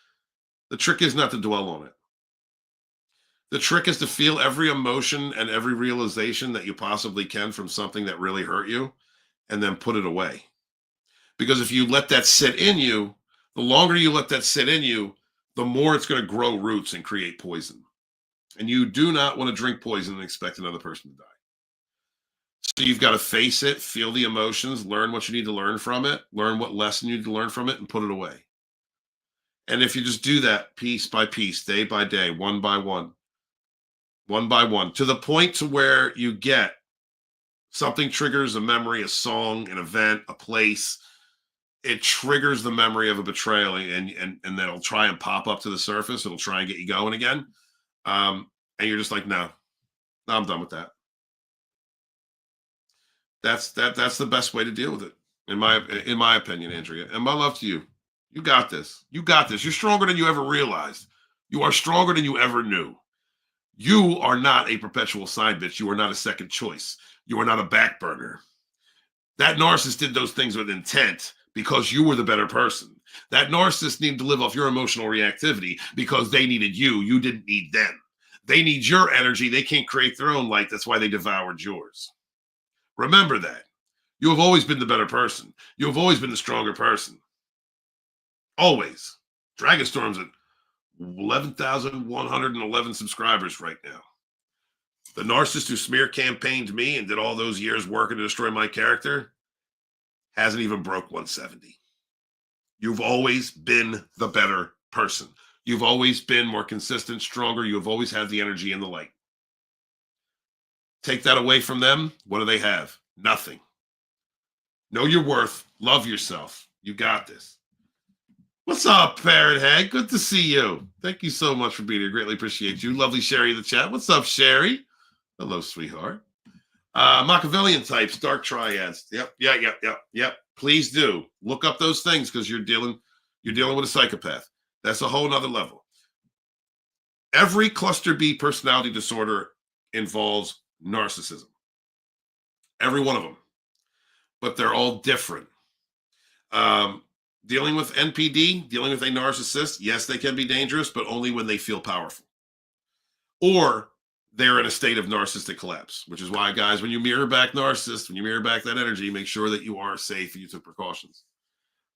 the trick is not to dwell on it. The trick is to feel every emotion and every realization that you possibly can from something that really hurt you and then put it away. Because if you let that sit in you, the longer you let that sit in you, the more it's going to grow roots and create poison. And you do not want to drink poison and expect another person to die. So you've got to face it, feel the emotions, learn what you need to learn from it, learn what lesson you need to learn from it, and put it away. And if you just do that piece by piece, day by day, one by one, to the point to where you get something triggers a memory, a song, an event, a place. It triggers the memory of a betrayal, and then it'll try and pop up to the surface. It'll try and get you going again. And you're just like, no, I'm done with that. That's the best way to deal with it, in my opinion, Andrea. And my love to you. You got this. You got this. You're stronger than you ever realized. You are stronger than you ever knew. You are not a perpetual side bitch. You are not a second choice. You are not a back burner. That narcissist did those things with intent because you were the better person. That narcissist needed to live off your emotional reactivity because they needed you. You didn't need them. They need your energy. They can't create their own light. That's why they devoured yours. Remember that. You have always been the better person. You have always been the stronger person. Always. Dragonstorm's at 11,111 subscribers right now. The narcissist who smear campaigned me and did all those years working to destroy my character hasn't even broke 170. You've always been the better person. You've always been more consistent, stronger. You have always had the energy and the light. Take that away from them. What do they have? Nothing. Know your worth. Love yourself. You got this. What's up, Parrot Head? Good to see you. Thank you so much for being here. Greatly appreciate you. Lovely Sherry in the chat. What's up, Sherry? Hello, sweetheart. Machiavellian types, dark triads. Yep. Please do. Look up those things because you're dealing with a psychopath. That's a whole nother level. Every cluster B personality disorder involves narcissism. Every one of them. But they're all different. Dealing with NPD, dealing with a narcissist, yes, they can be dangerous, but only when they feel powerful. Or they're in a state of narcissistic collapse, which is why, guys, when you mirror back narcissists, when you mirror back that energy, make sure that you are safe and you took precautions.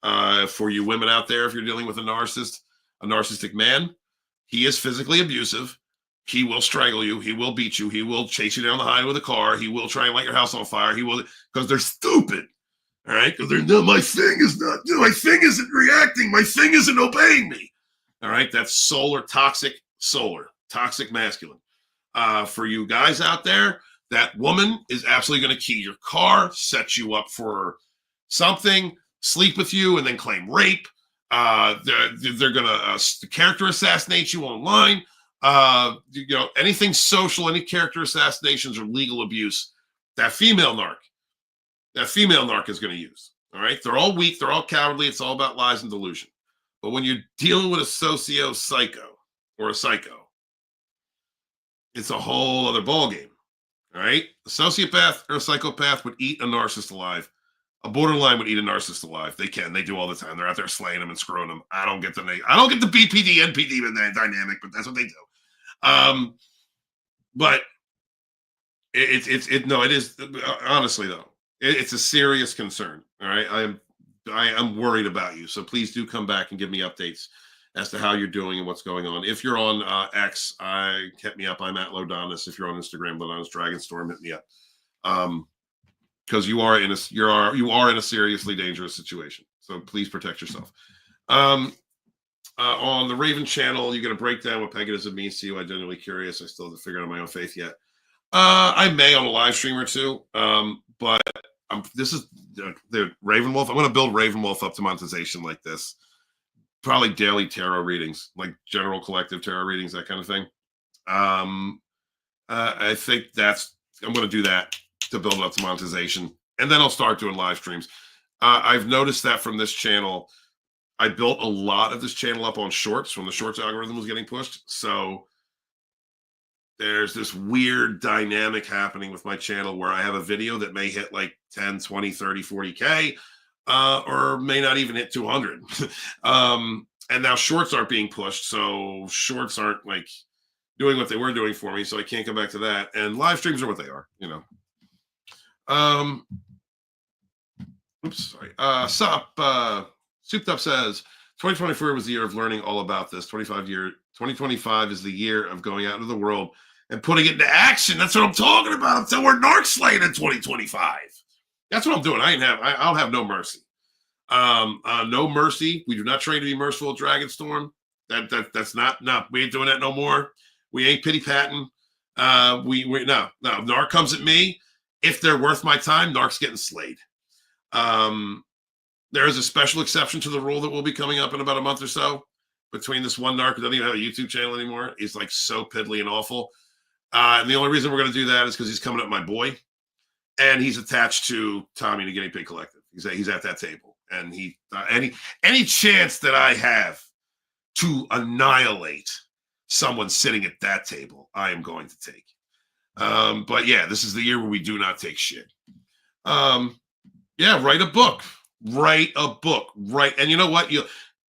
For you women out there, if you're dealing with a narcissistic man, he is physically abusive. He will strangle you. He will beat you. He will chase you down the highway with a car. He will try and light your house on fire. He will, because they're stupid. All right, because they're no, my thing isn't reacting. My thing isn't obeying me. All right, that's solar, toxic masculine. For you guys out there, that woman is absolutely going to key your car, set you up for something, sleep with you, and then claim rape. They're going to character assassinate you online. Anything social, any character assassinations or legal abuse, that female narc is going to use. All right, they're all weak, they're all cowardly. It's all about lies and delusion. But when you're dealing with a socio-psycho or a psycho, it's a whole other ballgame. All right, a sociopath or a psychopath would eat a narcissist alive. A borderline would eat a narcissist alive. They do all the time. They're out there slaying them and screwing them. I don't get the BPD NPD dynamic, but that's what they do. But it is honestly though, it's a serious concern. All right, I am worried about you. So please do come back and give me updates as to how you're doing and what's going on. If you're on X, hit me up. I'm at Lodonis. If you're on Instagram, Lodonis Dragonstorm, hit me up. Because you are in a seriously dangerous situation. So please protect yourself. On the Raven channel, you get a breakdown what paganism means to you. I'm genuinely curious. I still haven't figured out my own faith yet. I may on a live stream or two, but this is the Ravenwolf. I'm going to build Ravenwolf up to monetization like this. Probably daily tarot readings, like general collective tarot readings, that kind of thing. I think I'm going to do that to build up to monetization. And then I'll start doing live streams. I've noticed that from this channel, I built a lot of this channel up on shorts when the shorts algorithm was getting pushed. So there's this weird dynamic happening with my channel where I have a video that may hit like 10, 20, 30, 40K, or may not even hit 200. And now shorts aren't being pushed. So shorts aren't like doing what they were doing for me. So I can't come back to that. And live streams are what they are, you know. Souped Up says 2024 was the year of learning all about this. 2025 is the year of going out into the world and putting it into action. That's what I'm talking about. Until we're narc slaying in 2025. That's what I'm doing. I'll have no mercy. No mercy. We do not train to be merciful at Dragonstorm. That's not. We ain't doing that no more. We ain't pity patting. No. Narc comes at me. If they're worth my time, narc's getting slayed. There is a special exception to the rule that will be coming up in about a month or so between this one narc who doesn't even have a YouTube channel anymore. He's like so piddly and awful. And the only reason we're going to do that is because he's coming up my boy. And he's attached to Tommy the Guinea Pig Collective. He's at that table. And any chance that I have to annihilate someone sitting at that table, I am going to take. But yeah, this is the year where we do not take shit. Yeah, write a book. And you know what?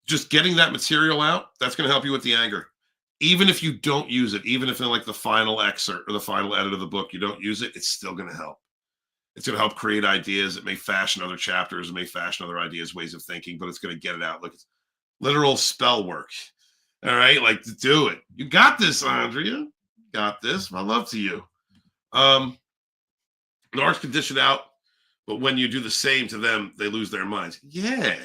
Just getting that material out, that's going to help you with the anger. Even if you don't use it, even if in like the final excerpt or the final edit of the book, you don't use it, it's still going to help. It's going to help create ideas. It may fashion other chapters. It may fashion other ideas, ways of thinking, but it's going to get it out. Look, it's literal spell work. All right? Like, do it. You got this, Andrea. Got this. My love to you. Narcs can dish it out, but when you do the same to them, they lose their minds. Yeah.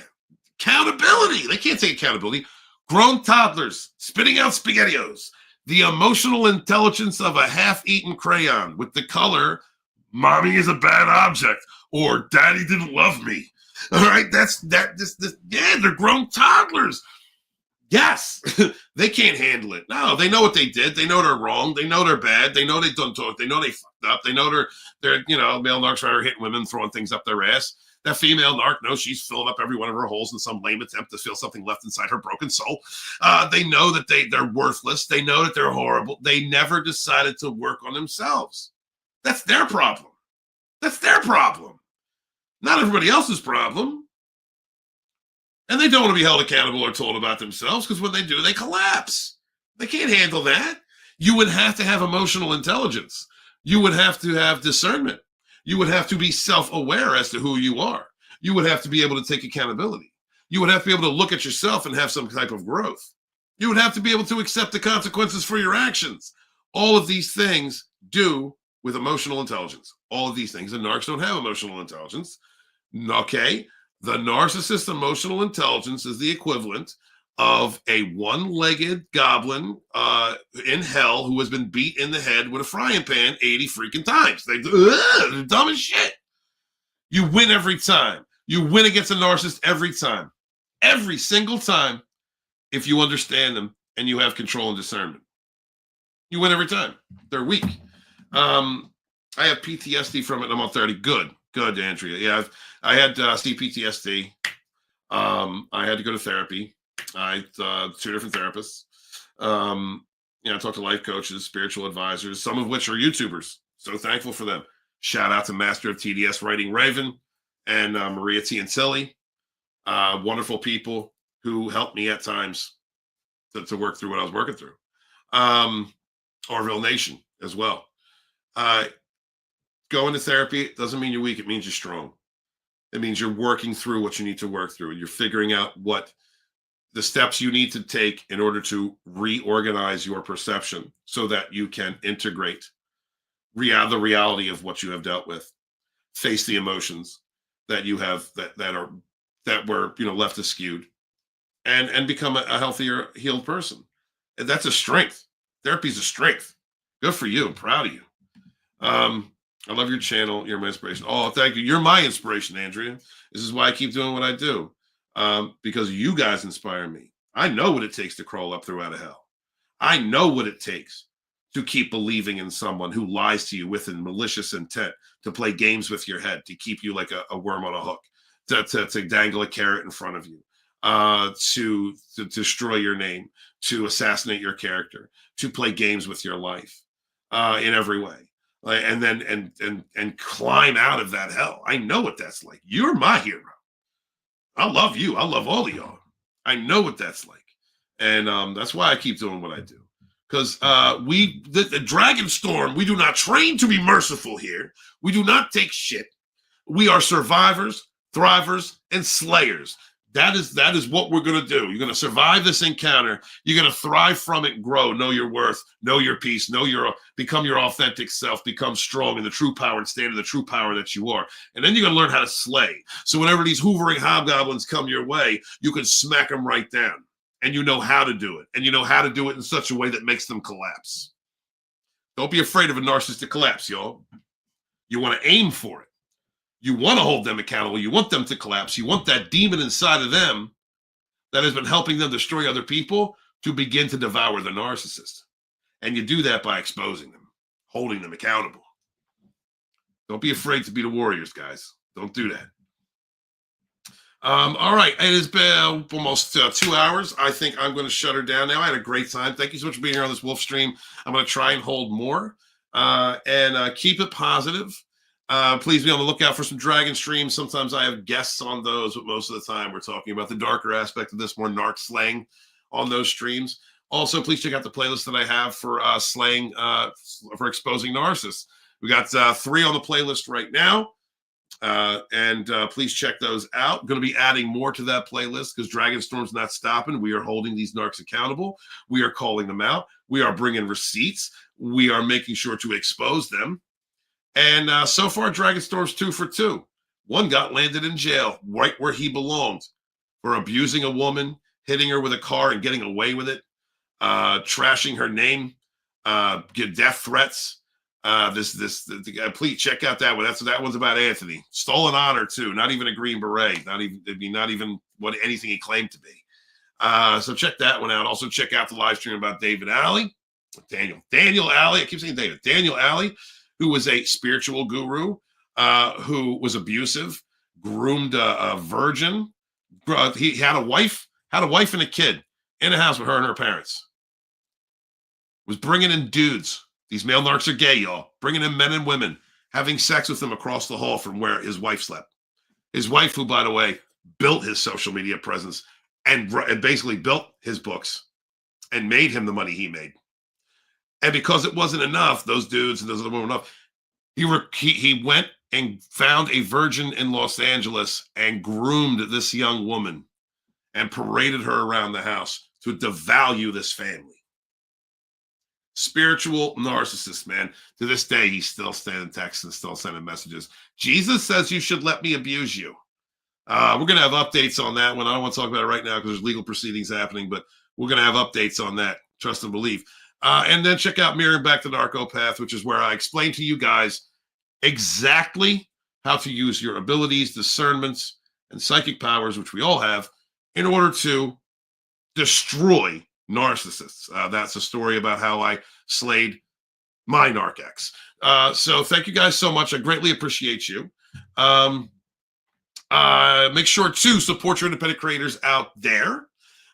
Accountability. They can't take accountability. Grown toddlers spitting out SpaghettiOs. The emotional intelligence of a half-eaten crayon with the color, mommy is a bad object, or daddy didn't love me. All right, yeah, they're grown toddlers. Yes, they can't handle it. No, they know what they did. They know they're wrong. They know they're bad. They know they done talk. They know they fucked up. They know they're male narcs are hitting women, throwing things up their ass. That female narc knows she's filling up every one of her holes in some lame attempt to feel something left inside her broken soul. They know that they're worthless. They know that they're horrible. They never decided to work on themselves. That's their problem. That's their problem. Not everybody else's problem. And they don't want to be held accountable or told about themselves because when they do, they collapse. They can't handle that. You would have to have emotional intelligence. You would have to have discernment. You would have to be self-aware as to who you are. You would have to be able to take accountability. You would have to be able to look at yourself and have some type of growth. You would have to be able to accept the consequences for your actions. All of these things do with emotional intelligence. All of these things. The narcs don't have emotional intelligence. Okay. The narcissist emotional intelligence is the equivalent of a one-legged goblin in hell who has been beat in the head with a frying pan 80 freaking times. They're dumb as shit. You win every time. You win against a narcissist every time. Every single time, if you understand them and you have control and discernment. You win every time. They're weak. I have PTSD from it, and I'm on 30. Good, Andrea. Yeah, I had CPTSD. I had to go to therapy. I had 2 different therapists. I talked to life coaches, spiritual advisors, some of which are YouTubers. So thankful for them. Shout out to Master of TDS Writing Raven and Maria T. and Tilly. Wonderful people who helped me at times to work through what I was working through. Orville Nation as well. Going to therapy doesn't mean you're weak. It means you're strong. It means you're working through what you need to work through. And you're figuring out what the steps you need to take in order to reorganize your perception so that you can integrate the reality of what you have dealt with, face the emotions that you have that were left askewed, and become a healthier, healed person. And that's a strength. Therapy is a strength. Good for you. I'm proud of you. I love your channel. You're my inspiration. Oh, thank you. You're my inspiration, Andrea. This is why I keep doing what I do. Because you guys inspire me. I know what it takes to crawl up through out of hell. I know what it takes to keep believing in someone who lies to you with a malicious intent, to play games with your head, to keep you like a worm on a hook, to dangle a carrot in front of you, to destroy your name, to assassinate your character, to play games with your life in every way. And then and climb out of that hell. I know what that's like. You're my hero. I love you. I love all of y'all. I know what that's like. And that's why I keep doing what I do. Because the Dragonstorm, we do not train to be merciful here. We do not take shit. We are survivors, thrivers, and slayers. That is what we're going to do. You're going to survive this encounter. You're going to thrive from it, grow, know your worth, know your peace, become your authentic self, become strong in the true power and stand in the true power that you are. And then you're going to learn how to slay. So whenever these hoovering hobgoblins come your way, you can smack them right down. And you know how to do it. And you know how to do it in such a way that makes them collapse. Don't be afraid of a narcissistic collapse, y'all. You want to aim for it. You want to hold them accountable. You want them to collapse. You want that demon inside of them that has been helping them destroy other people to begin to devour the narcissist. And you do that by exposing them, holding them accountable. Don't be afraid to be the warriors, guys. Don't do that. All right. It has been almost 2 hours. I think I'm going to shut her down now. I had a great time. Thank you so much for being here on this Wolf stream. I'm going to try and hold more and keep it positive. Please be on the lookout for some Dragon streams. Sometimes I have guests on those, but most of the time we're talking about the darker aspect of this, more narc slaying on those streams. Also, please check out the playlist that I have for slaying, for exposing narcissists. We got 3 on the playlist right now. And please check those out. I'm going to be adding more to that playlist because Dragonstorm's not stopping. We are holding these narcs accountable. We are calling them out. We are bringing receipts. We are making sure to expose them. And so far, Dragonstorm's 2 for 2. One got landed in jail right where he belonged for abusing a woman, hitting her with a car and getting away with it, trashing her name, get death threats. Please check out that one. That one's about Anthony. Stolen honor too. Not even a Green Beret. Not even what anything he claimed to be. So check that one out. Also check out the live stream about David Alley, Daniel Alley. I keep saying David. Daniel Alley, who was a spiritual guru, who was abusive, groomed a virgin. He had a wife and a kid in a house with her and her parents. Was bringing in dudes. These male narcs are gay, y'all. Bringing in men and women, having sex with them across the hall from where his wife slept. His wife, who, by the way, built his social media presence and basically built his books and made him the money he made. And because it wasn't enough, those dudes and those other women enough, he went and found a virgin in Los Angeles and groomed this young woman and paraded her around the house to devalue this family. Spiritual narcissist, man. To this day, he's still sending texts and still sending messages. Jesus says you should let me abuse you. We're going to have updates on that one. I don't want to talk about it right now because there's legal proceedings happening, but we're going to have updates on that. Trust and believe. And then check out Mirroring Back the Narcopath, which is where I explain to you guys exactly how to use your abilities, discernments, and psychic powers, which we all have, in order to destroy narcissists. That's a story about how I slayed my narc-ex. So thank you guys so much. I greatly appreciate you. Make sure to support your independent creators out there,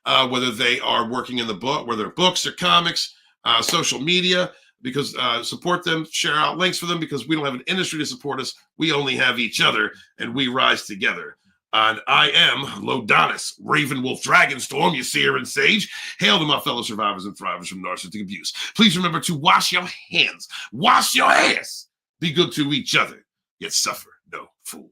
whether they are working in the book, whether books or comics, social media, because support them, share out links for them, because we don't have an industry to support us. We only have each other, and we rise together. And I am Lodonis, Raven Wolf Dragonstorm, you seer and sage. Hail to my fellow survivors and thrivers from narcissistic abuse. Please remember to wash your hands, wash your ass. Be good to each other, yet suffer no fool.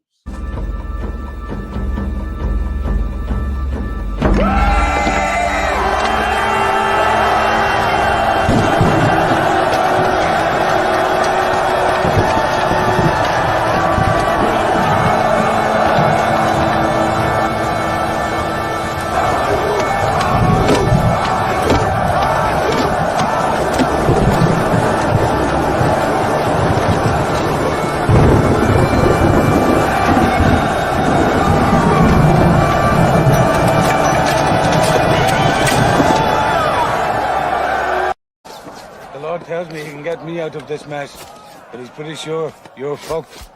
Tells me he can get me out of this mess, but he's pretty sure you're fucked.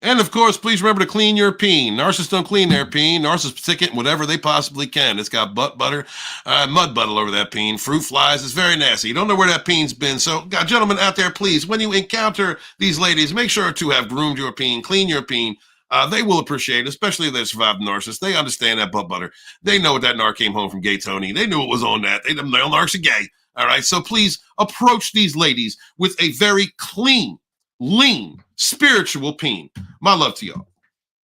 And of course, please remember to clean your peen. Narcissists don't clean their peen. Narcissists stick it in whatever they possibly can. It's got butt butter, mud butter over that peen, fruit flies. It's very nasty. You don't know where that peen's been. So, gentlemen out there, please, when you encounter these ladies, make sure to have groomed your peen, clean your peen. They will appreciate it, especially if they survived narcissists. They understand that butt butter. They know that narc came home from Gay Tony. They knew it was on that. Them male narcs are gay. All right, so please approach these ladies with a very clean, lean, spiritual peen. My love to y'all.